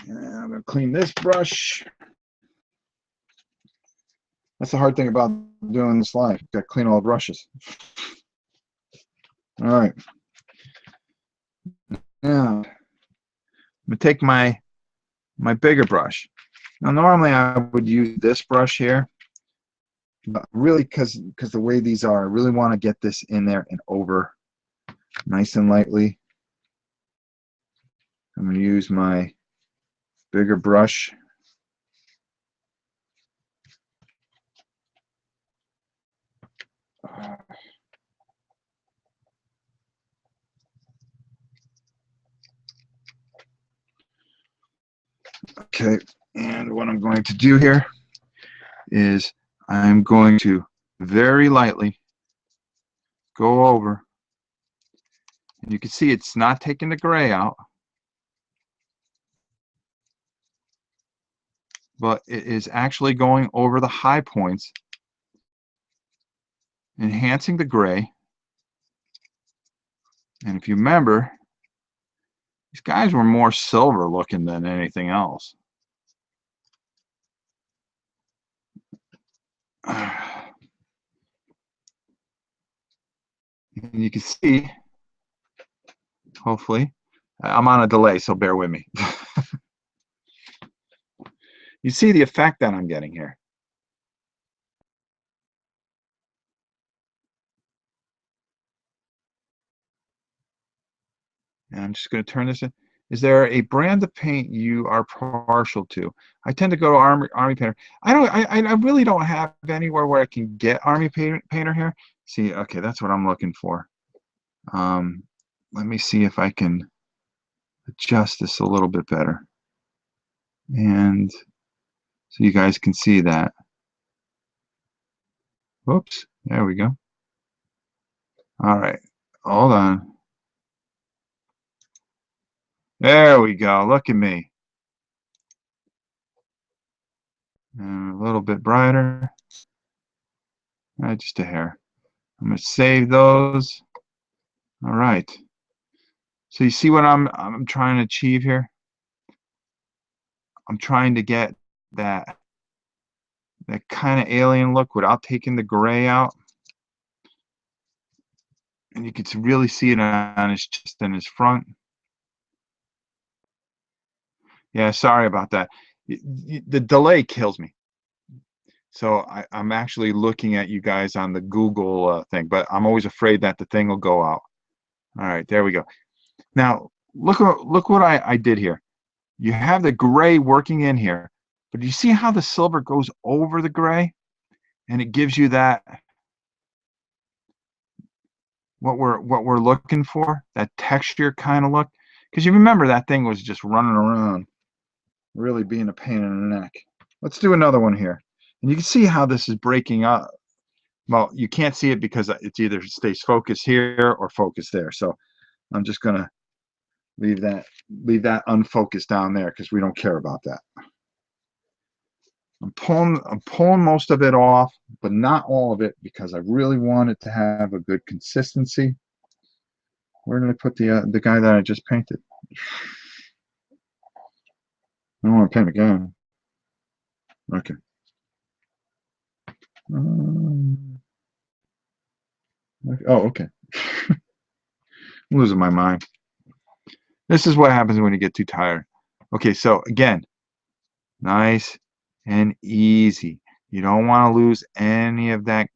And I'm going to clean this brush. That's the hard thing about doing this live. You've got to clean all the brushes. All right. Now, I'm going to take my bigger brush. Now, normally I would use this brush here, but really, because the way these are, I really want to get this in there and over nice and lightly. I'm going to use my bigger brush. Okay, and what I'm going to do here is I'm going to very lightly go over, and you can see it's not taking the gray out, but it is actually going over the high points, enhancing the gray. And if you remember, these guys were more silver looking than anything else. And you can see, hopefully, I'm on a delay, so bear with me. You see the effect that I'm getting here. And I'm just going to turn this in. Is there a brand of paint you are partial to? I tend to go to Army Painter. I really don't have anywhere where I can get Army Painter here. See, okay, that's what I'm looking for. Let me see if I can adjust this a little bit better, and so you guys can see that. Whoops, there we go. All right, hold on. There we go. Look at me. And a little bit brighter. Just a hair. I'm going to save those. All right. So you see what I'm trying to achieve here? I'm trying to get that kind of alien look without taking the gray out. And you can really see it on his chest and his front. Yeah, sorry about that. The delay kills me. So I'm actually looking at you guys on the Google thing, but I'm always afraid that the thing will go out. All right, there we go. Now look what I did here. You have the gray working in here, but you see how the silver goes over the gray, and it gives you that what we're looking for, that texture kind of look. Because you remember that thing was just running around, really being a pain in the neck. Let's do another one here. And you can see how this is breaking up. Well, you can't see it because it's either stays focused here or focused there. So I'm just gonna leave that unfocused down there because we don't care about that. I'm pulling most of it off, but not all of it because I really want it to have a good consistency. Where did I put the guy that I just painted? I don't want to paint again. Okay. Oh, okay. I'm losing my mind. This is what happens when you get too tired. Okay, so again, nice and easy. You don't want to lose any of that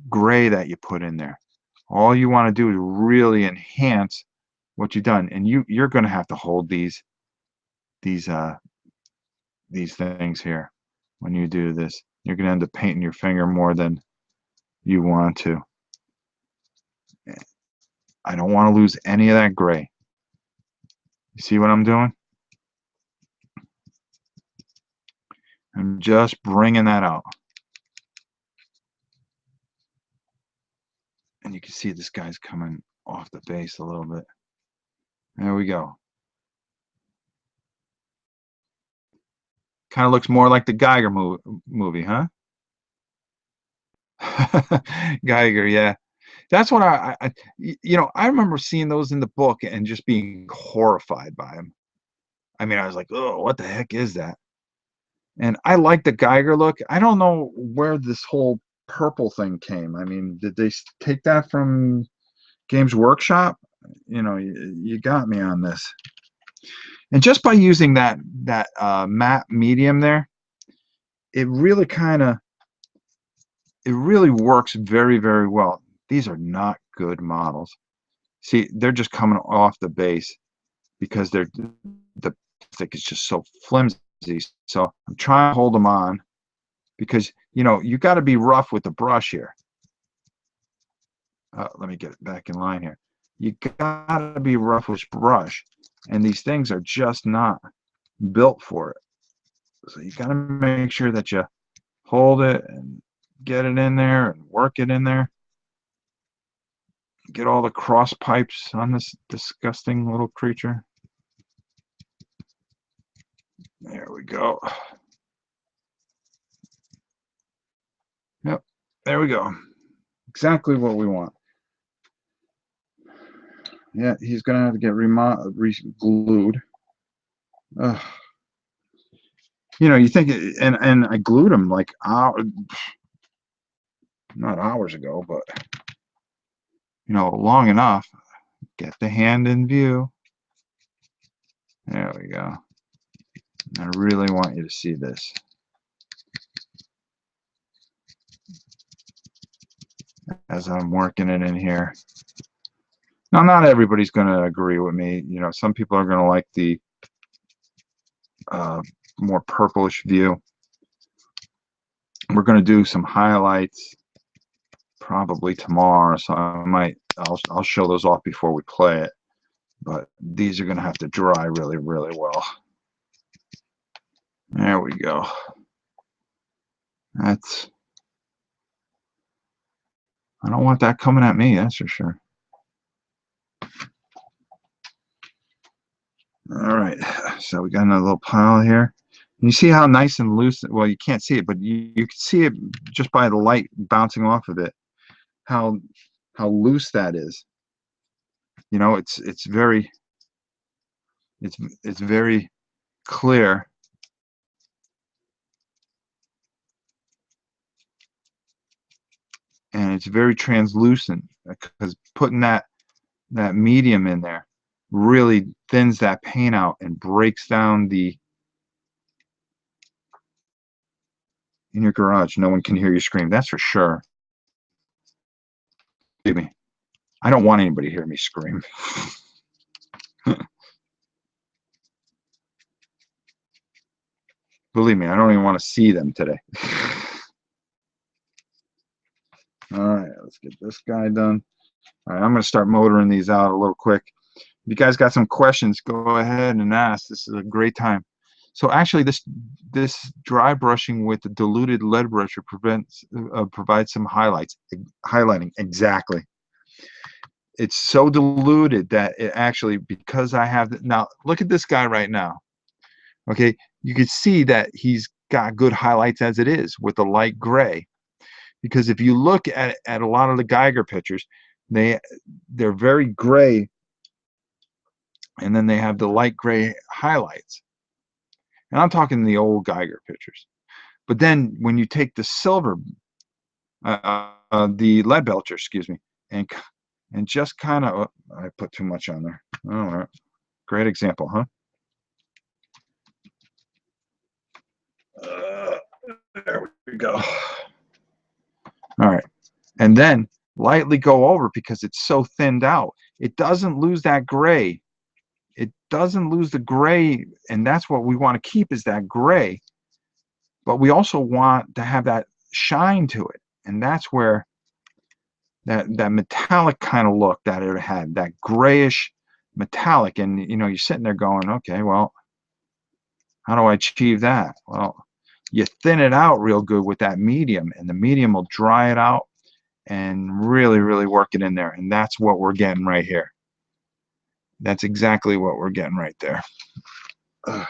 gray that you put in there. All you want to do is really enhance what you've done, and you're going to have to hold these uh these things here when you do this. You're going to end up painting your finger more than you want to. I don't want to lose any of that gray. You see what I'm doing? I'm just bringing that out. And you can see this guy's coming off the base a little bit. There we go. Kind of looks more like the Geiger movie, huh? Geiger, yeah. That's what I remember seeing those in the book and just being horrified by them. I mean, I was like, oh, what the heck is that? And I like the Geiger look. I don't know where this whole purple thing came. I mean, did they take that from Games Workshop? You got me on this. And just by using that matte medium there, it really it really works very, very well. These are not good models. See, they're just coming off the base because the plastic is just so flimsy. So I'm trying to hold them on because you got to be rough with the brush here. Let me get it back in line here. You got to be rough with brush, and these things are just not built for it. So you got to make sure that you hold it and get it in there and work it in there. Get all the cross pipes on this disgusting little creature. There we go. Yep, there we go. Exactly what we want. Yeah, he's gonna have to get re-glued. You think, and I glued him like not hours ago, but long enough. Get the hand in view. There we go. I really want you to see this. As I'm working it in here. Now, not everybody's going to agree with me. Some people are going to like the more purplish view. We're going to do some highlights probably tomorrow, so I'll show those off before we play it. But these are going to have to dry really, really well. There we go. I don't want that coming at me, that's for sure. All right, so we got another little pile here. And you see how nice and loose, well, you can't see it, but you can see it just by the light bouncing off of it, how loose that is. It's very clear. And it's very translucent because putting that medium in there. really thins that paint out and breaks down the. In your garage, no one can hear you scream. That's for sure. Believe me, I don't want anybody to hear me scream. Believe me, I don't even want to see them today. All right, let's get this guy done. All right, I'm going to start motoring these out a little quick. If you guys got some questions, go ahead and ask. This is a great time. So actually, this dry brushing with the diluted lead brusher provides some highlighting. Exactly. It's so diluted that it actually, because I have now look at this guy right now. Okay, you can see that he's got good highlights as it is with the light gray. Because if you look at a lot of the Geiger pictures, they're very gray, and then they have the light gray highlights. And I'm talking the old Geiger pictures. But then when you take the silver, the lead belcher, excuse me, and just kind of, I put too much on there. All right, great example, huh? There we go. All right, and then lightly go over because it's so thinned out. It doesn't lose that gray. It doesn't lose the gray, and that's what we want to keep is that gray. But we also want to have that shine to it, and that's where that metallic kind of look that it had, that grayish metallic. And you know, you're sitting there going, okay, well, how do I achieve that? Well, you thin it out real good with that medium, and the medium will dry it out and really, really work it in there. And that's what we're getting right here. That's exactly what we're getting right there. Let's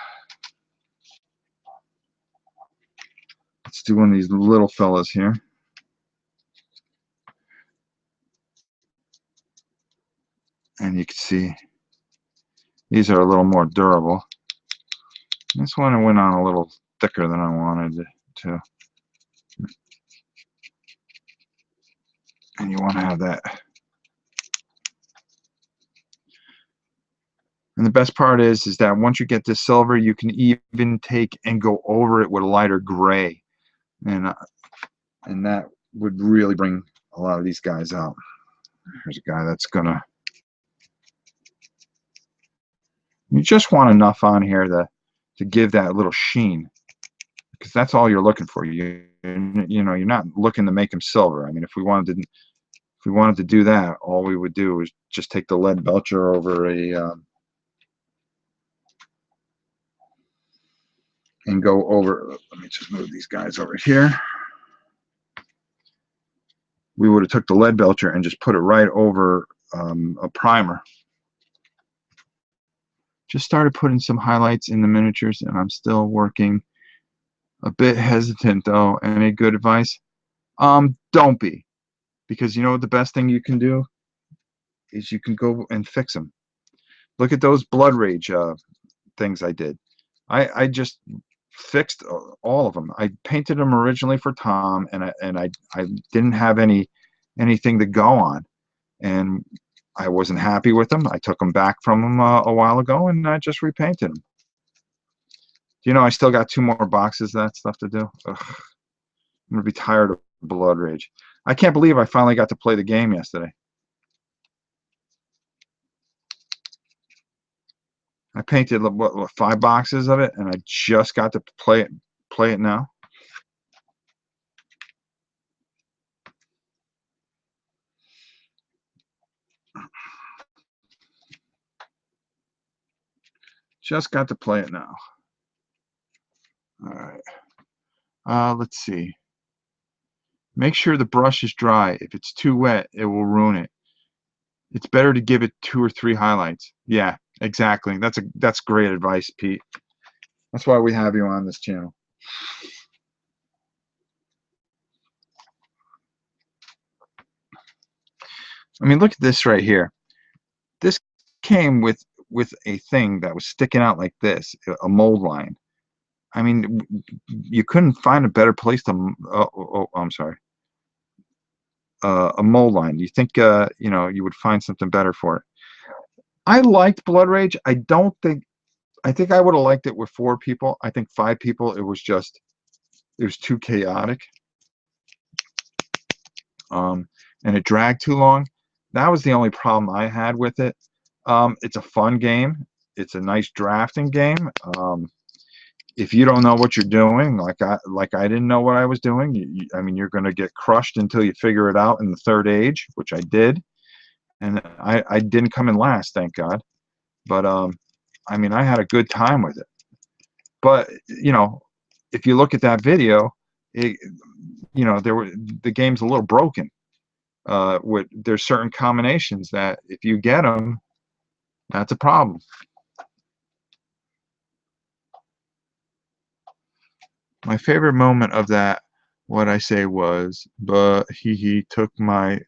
do one of these little fellas here. And you can see these are a little more durable. This one went on a little thicker than I wanted it to. And you want to have that. And the best part is that once you get this silver, you can even take and go over it with a lighter gray. And that would really bring a lot of these guys out. Here's a guy that's gonna. You just want enough on here to give that little sheen, because that's all you're looking for. You know, you're not looking to make them silver. I mean, if we wanted to do that, all we would do is just take the lead belcher over and go over. Let me just move these guys over here. We would have took the lead belcher and just put it right over a primer. Just started putting some highlights in the miniatures, and I'm still working. A bit hesitant though. Any good advice? Don't be, because you know what the best thing you can do is you can go and fix them. Look at those blood rage things I did. I just fixed all of them. I painted them originally for Tom, and I didn't have anything to go on, and I wasn't happy with them. I took them back from him a while ago, and I just repainted them. You know, I still got 2 more boxes of that stuff to do. Ugh. I'm gonna be tired of blood rage. I can't believe I finally got to play the game yesterday. I painted what 5 boxes of it, and I just got to play it now. Just got to play it now. All right. Let's see. Make sure the brush is dry. If it's too wet, it will ruin it. It's better to give it 2 or 3 highlights. Yeah, exactly. That's great advice, Pete. That's why we have you on this channel. I mean, look at this right here. This came with a thing that was sticking out like this, a mold line. I mean, you couldn't find a better place to. I'm sorry. A mold line. You think you know, you would find something better for it? I liked Blood Rage. I think I would have liked it with 4 people. I think 5 people, it was too chaotic. Um, and it dragged too long. That was the only problem I had with it. It's a fun game. It's a nice drafting game. If you don't know what you're doing, like I didn't know what I was doing, I mean, you're going to get crushed until you figure it out in the third age, which I did, and I didn't come in last, thank God. But I mean, I had a good time with it. But if you look at that video, it, the game's a little broken. There's certain combinations that if you get them, that's a problem. My favorite moment of that, what I say was, but he took my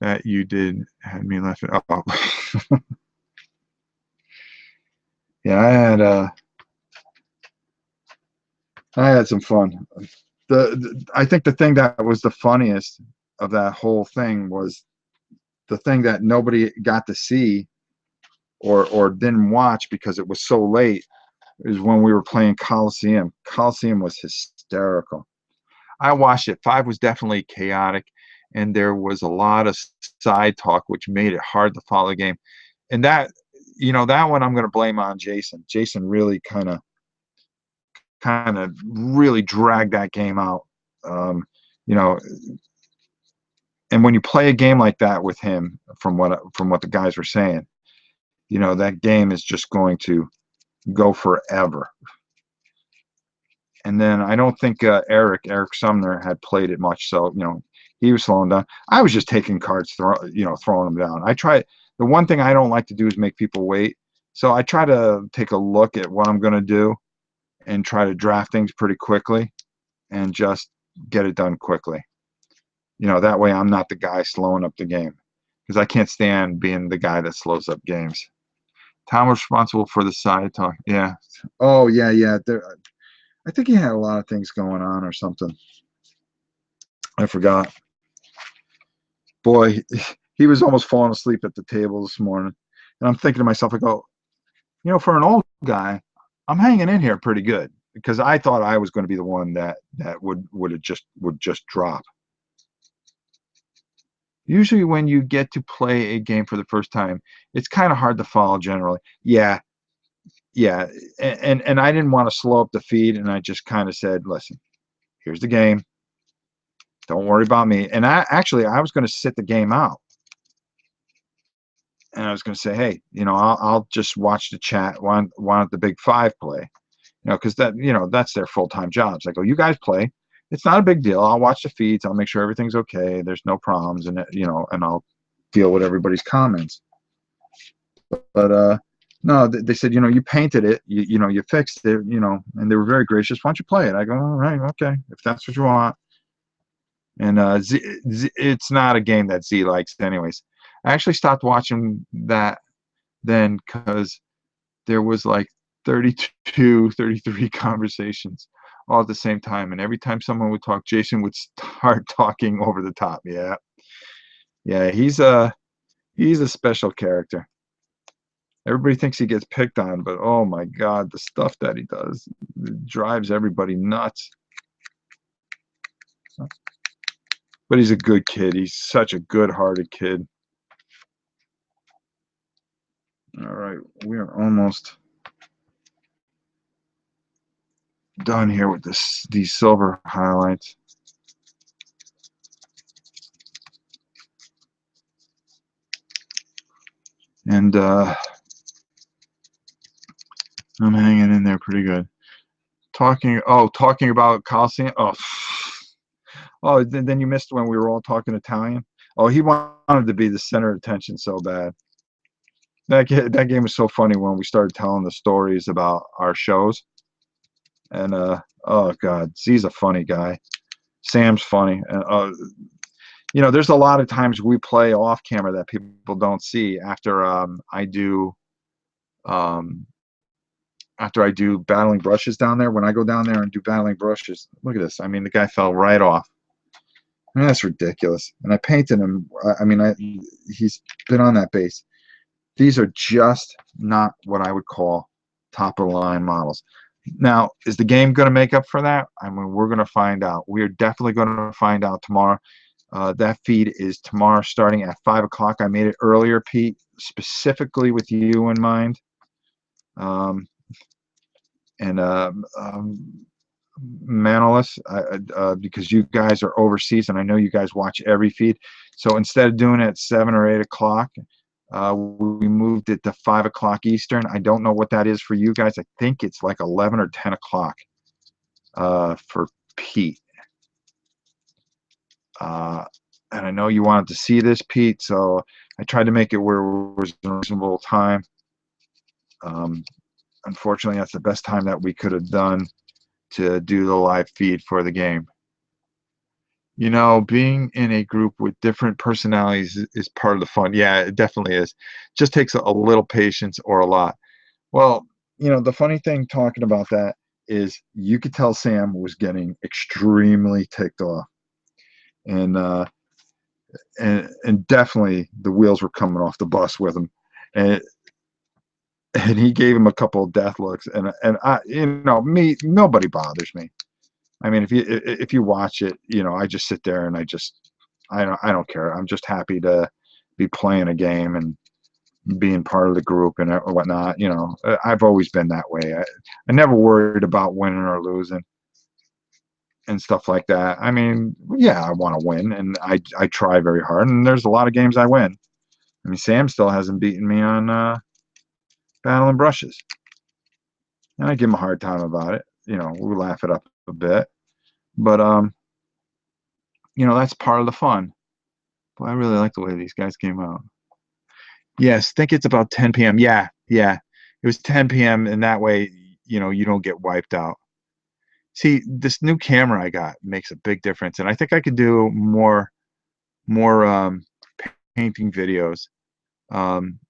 that you did had me laughing. Oh, yeah, I had some fun. I think the thing that was the funniest of that whole thing was the thing that nobody got to see or didn't watch because it was so late is when we were playing Coliseum. Coliseum was hysterical. I watched it. 5 was definitely chaotic, and there was a lot of side talk, which made it hard to follow the game. And that one I'm going to blame on Jason. Jason really kind of really dragged that game out. You know, and when you play a game like that with him, from what the guys were saying, that game is just going to go forever. And then I don't think Eric Sumner had played it much, so he was slowing down. I was just taking cards, throwing them down. I try. The one thing I don't like to do is make people wait, so I try to take a look at what I'm going to do and try to draft things pretty quickly and just get it done quickly. That way I'm not the guy slowing up the game because I can't stand being the guy that slows up games. Tom was responsible for the side talk. Yeah. Oh yeah, yeah. I think he had a lot of things going on or something. I forgot. Boy, he was almost falling asleep at the table this morning. And I'm thinking to myself, I go, for an old guy, I'm hanging in here pretty good because I thought I was going to be the one that would just drop. Usually when you get to play a game for the first time, it's kind of hard to follow generally. Yeah. Yeah. And I didn't want to slow up the feed, and I just kind of said, listen, here's the game. Don't worry about me. And I was going to sit the game out. And I was going to say, hey, I'll just watch the chat. Why don't the big 5 play? Because that's their full-time jobs. I go, you guys play. It's not a big deal. I'll watch the feeds. I'll make sure everything's okay. There's no problems, and and I'll deal with everybody's comments. But no, they said, you painted it, you fixed it, and they were very gracious. Why don't you play it? I go, all right, okay, if that's what you want. And it's not a game that Z likes anyways. I actually stopped watching that then because there was like 32, 33 conversations all at the same time. And every time someone would talk, Jason would start talking over the top. Yeah. Yeah, he's a special character. Everybody thinks he gets picked on, but oh my God, the stuff that he does drives everybody nuts. But he's a good kid. He's such a good-hearted kid. All right, we are almost done here with these silver highlights. And I'm hanging in there pretty good. Talking about Coliseum. Oh, then you missed when we were all talking Italian. Oh, he wanted to be the center of attention so bad. That game was so funny when we started telling the stories about our shows. And oh God, Z's a funny guy. Sam's funny. And there's a lot of times we play off camera that people don't see after I do battling brushes down there. When I go down there and do battling brushes, look at this. I mean, the guy fell right off. I mean, that's ridiculous. And I painted him. I mean, he's been on that base. These are just not what I would call top of the line models. Now, is the game going to make up for that? I mean, we're going to find out. We are definitely going to find out tomorrow. That feed is tomorrow starting at 5 o'clock. I made it earlier, Pete, specifically with you in mind. Um, and Manolis, because you guys are overseas and I know you guys watch every feed. So instead of doing it at 7 or 8 o'clock, we moved it to 5 o'clock Eastern. I don't know what that is for you guys. I think it's like 11 or 10 o'clock for Pete. And I know you wanted to see this, Pete, so I tried to make it where it was a reasonable time. Unfortunately, that's the best time that we could have done to do the live feed for the game. You know, being in a group with different personalities is part of the fun. Yeah, it definitely is. Just takes a little patience or a lot. Well, you know, the funny thing talking about that is you could tell Sam was getting extremely ticked off. And and definitely the wheels were coming off the bus with him. And and he gave him a couple of death looks and I, you know, me, nobody bothers me. I mean, if you watch it, you know, I just sit there and I don't care. I'm just happy to be playing a game and being part of the group and whatnot. You know, I've always been that way. I never worried about winning or losing and stuff like that. I mean, yeah, I want to win and I try very hard and there's a lot of games I win. I mean, Sam still hasn't beaten me on Battle and Brushes, and I give him a hard time about it. You know, we laugh it up a bit, but you know, that's part of the fun. Boy, I really like the way these guys came out. Yes, think it's about 10 p.m. Yeah, yeah. It was 10 p.m. and that way, you know, you don't get wiped out. See, this new camera I got makes a big difference, and I think I could do more painting videos. Um,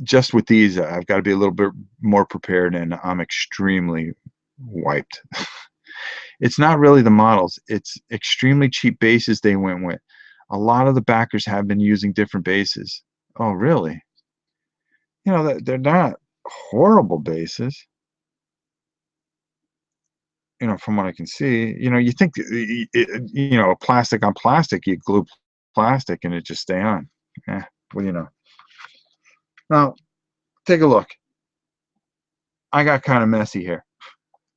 just with these, I've got to be a little bit more prepared, and I'm extremely wiped. It's not really the models; it's extremely cheap bases they went with. A lot of the backers have been using different bases. Oh, really? You know, they're not horrible bases. You know, from what I can see, you know, you think, you know, plastic on plastic, you glue plastic and it just stay on. Yeah, well, you know. Now, take a look. I got kind of messy here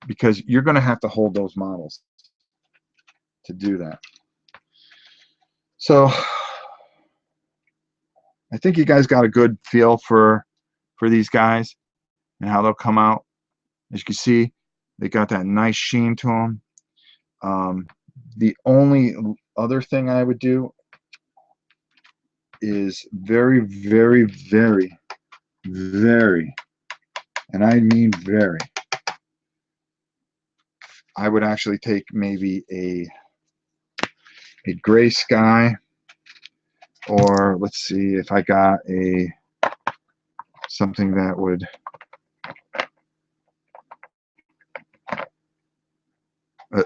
because you're going to have to hold those models to do that. So I think you guys got a good feel for these guys and how they'll come out. As you can see, they got that nice sheen to them. The only other thing I would do is very, very, very, very, and I mean very, I would actually take maybe a gray sky, or let's see if I got a something that would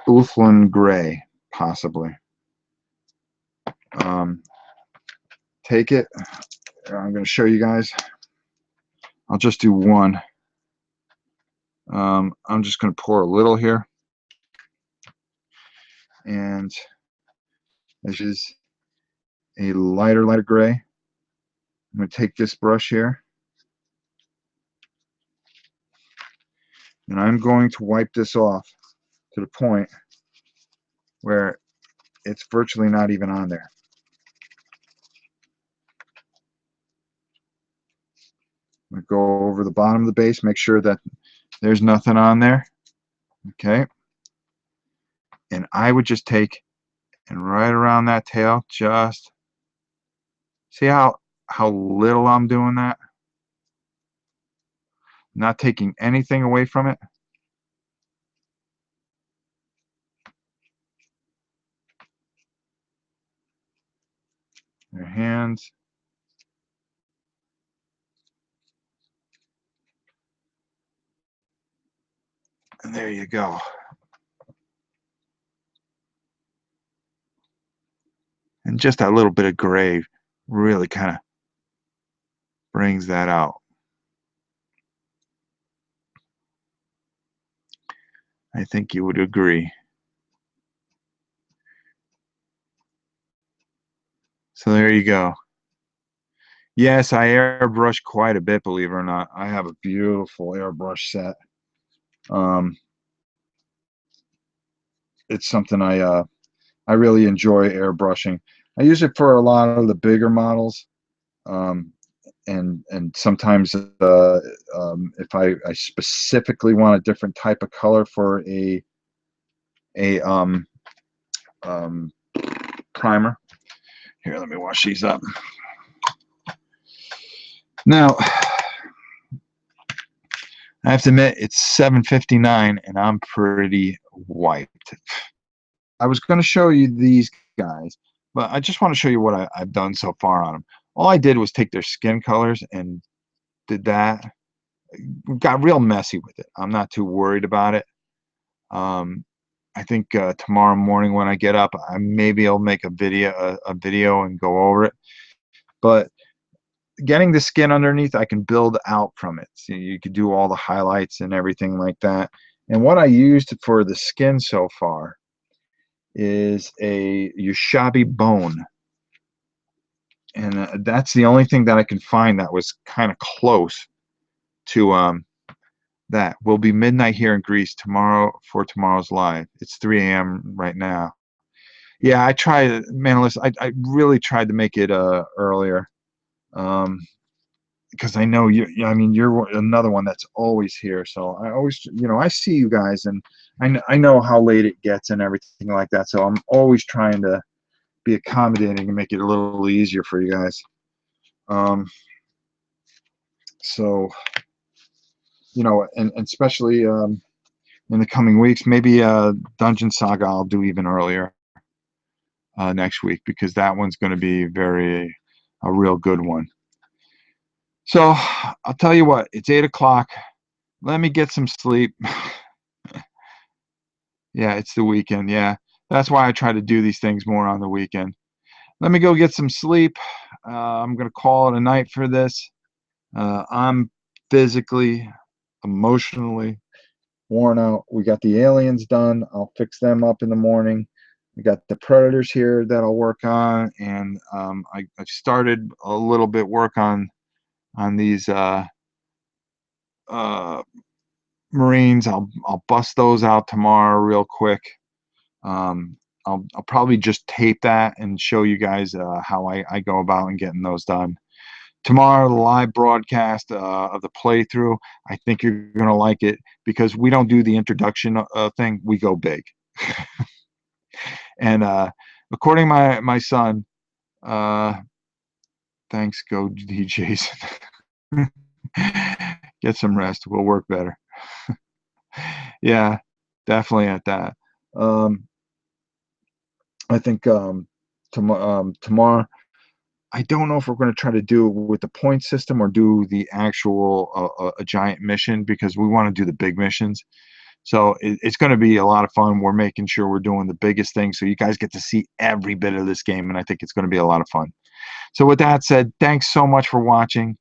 Ulflin gray possibly. Um, take it. I'm going to show you guys. I'll just do one. I'm just going to pour a little here, and this is a lighter gray. I'm going to take this brush here, and I'm going to wipe this off to the point where it's virtually not even on there. I'm going to go over the bottom of the base, make sure that there's nothing on there. Okay. And I would just take and right around that tail, just see how little I'm doing that? Not taking anything away from it. Your hands. And there you go. And just that little bit of gray really kind of brings that out. I think you would agree. So there you go. Yes, I airbrush quite a bit, believe it or not. I have a beautiful airbrush set. Um, it's something I really enjoy airbrushing. I use it for a lot of the bigger models, um, and sometimes if I specifically want a different type of color for a um, primer. Here, let me wash these up. Now, I have to admit, it's 7:59 and I'm pretty wiped. I was going to show you these guys, but I just want to show you what I've done so far on them. All I did was take their skin colors and did that. Got real messy with it. I'm not too worried about it. I think tomorrow morning when I get up, maybe I'll make a video and go over it. But getting the skin underneath, I can build out from it. So you could do all the highlights and everything like that. And what I used for the skin so far is a Ushabi bone. And that's the only thing that I can find that was kind of close to that. Will be midnight here in Greece tomorrow for tomorrow's live. It's 3 a.m. right now. Yeah, I tried, man, listen, I really tried to make it earlier. Because I know I mean, you're another one that's always here. So I always, I see you guys, and I know how late it gets and everything like that. So I'm always trying to be accommodating and make it a little easier for you guys. Um, so, and especially in the coming weeks, maybe Dungeon Saga I'll do even earlier next week, because that one's going to be a real good one. So I'll tell you what, it's 8 o'clock. Let me get some sleep. Yeah, it's the weekend. Yeah, that's why I try to do these things more on the weekend. Let me go get some sleep. I'm going to call it a night for this. I'm physically, emotionally worn out. We got the aliens done. I'll fix them up in the morning. We got the predators here that I'll work on, and I've started a little bit work on these uh, Marines. I'll bust those out tomorrow real quick. I'll probably just tape that and show you guys how I go about and getting those done. Tomorrow, the live broadcast of the playthrough. I think you're gonna like it because we don't do the introduction thing. We go big. And according to my son, uh, thanks, go DJs. Get some rest. We'll work better. Yeah, definitely at that. Um, I think tomorrow. I don't know if we're going to try to do it with the point system or do the actual a giant mission, because we want to do the big missions. So it's going to be a lot of fun. We're making sure we're doing the biggest thing, so you guys get to see every bit of this game, and I think it's going to be a lot of fun. So with that said, thanks so much for watching.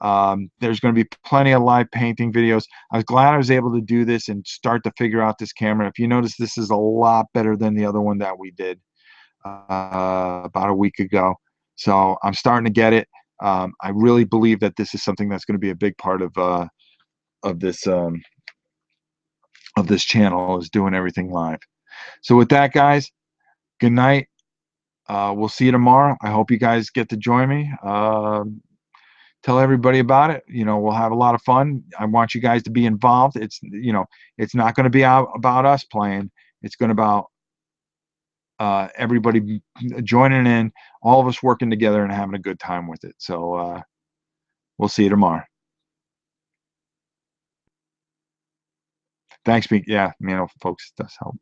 There's going to be plenty of live painting videos. I was glad I was able to do this and start to figure out this camera. If you notice, this is a lot better than the other one that we did about a week ago. So I'm starting to get it. I really believe that this is something that's going to be a big part of this of this channel, is doing everything live. So with that, guys, good night. We'll see you tomorrow. I hope you guys get to join me. Tell everybody about it. We'll have a lot of fun. I want you guys to be involved. It's not going to be about us playing. It's going to about everybody joining in, all of us working together and having a good time with it. So we'll see you tomorrow. Thanks, yeah, folks, it does help.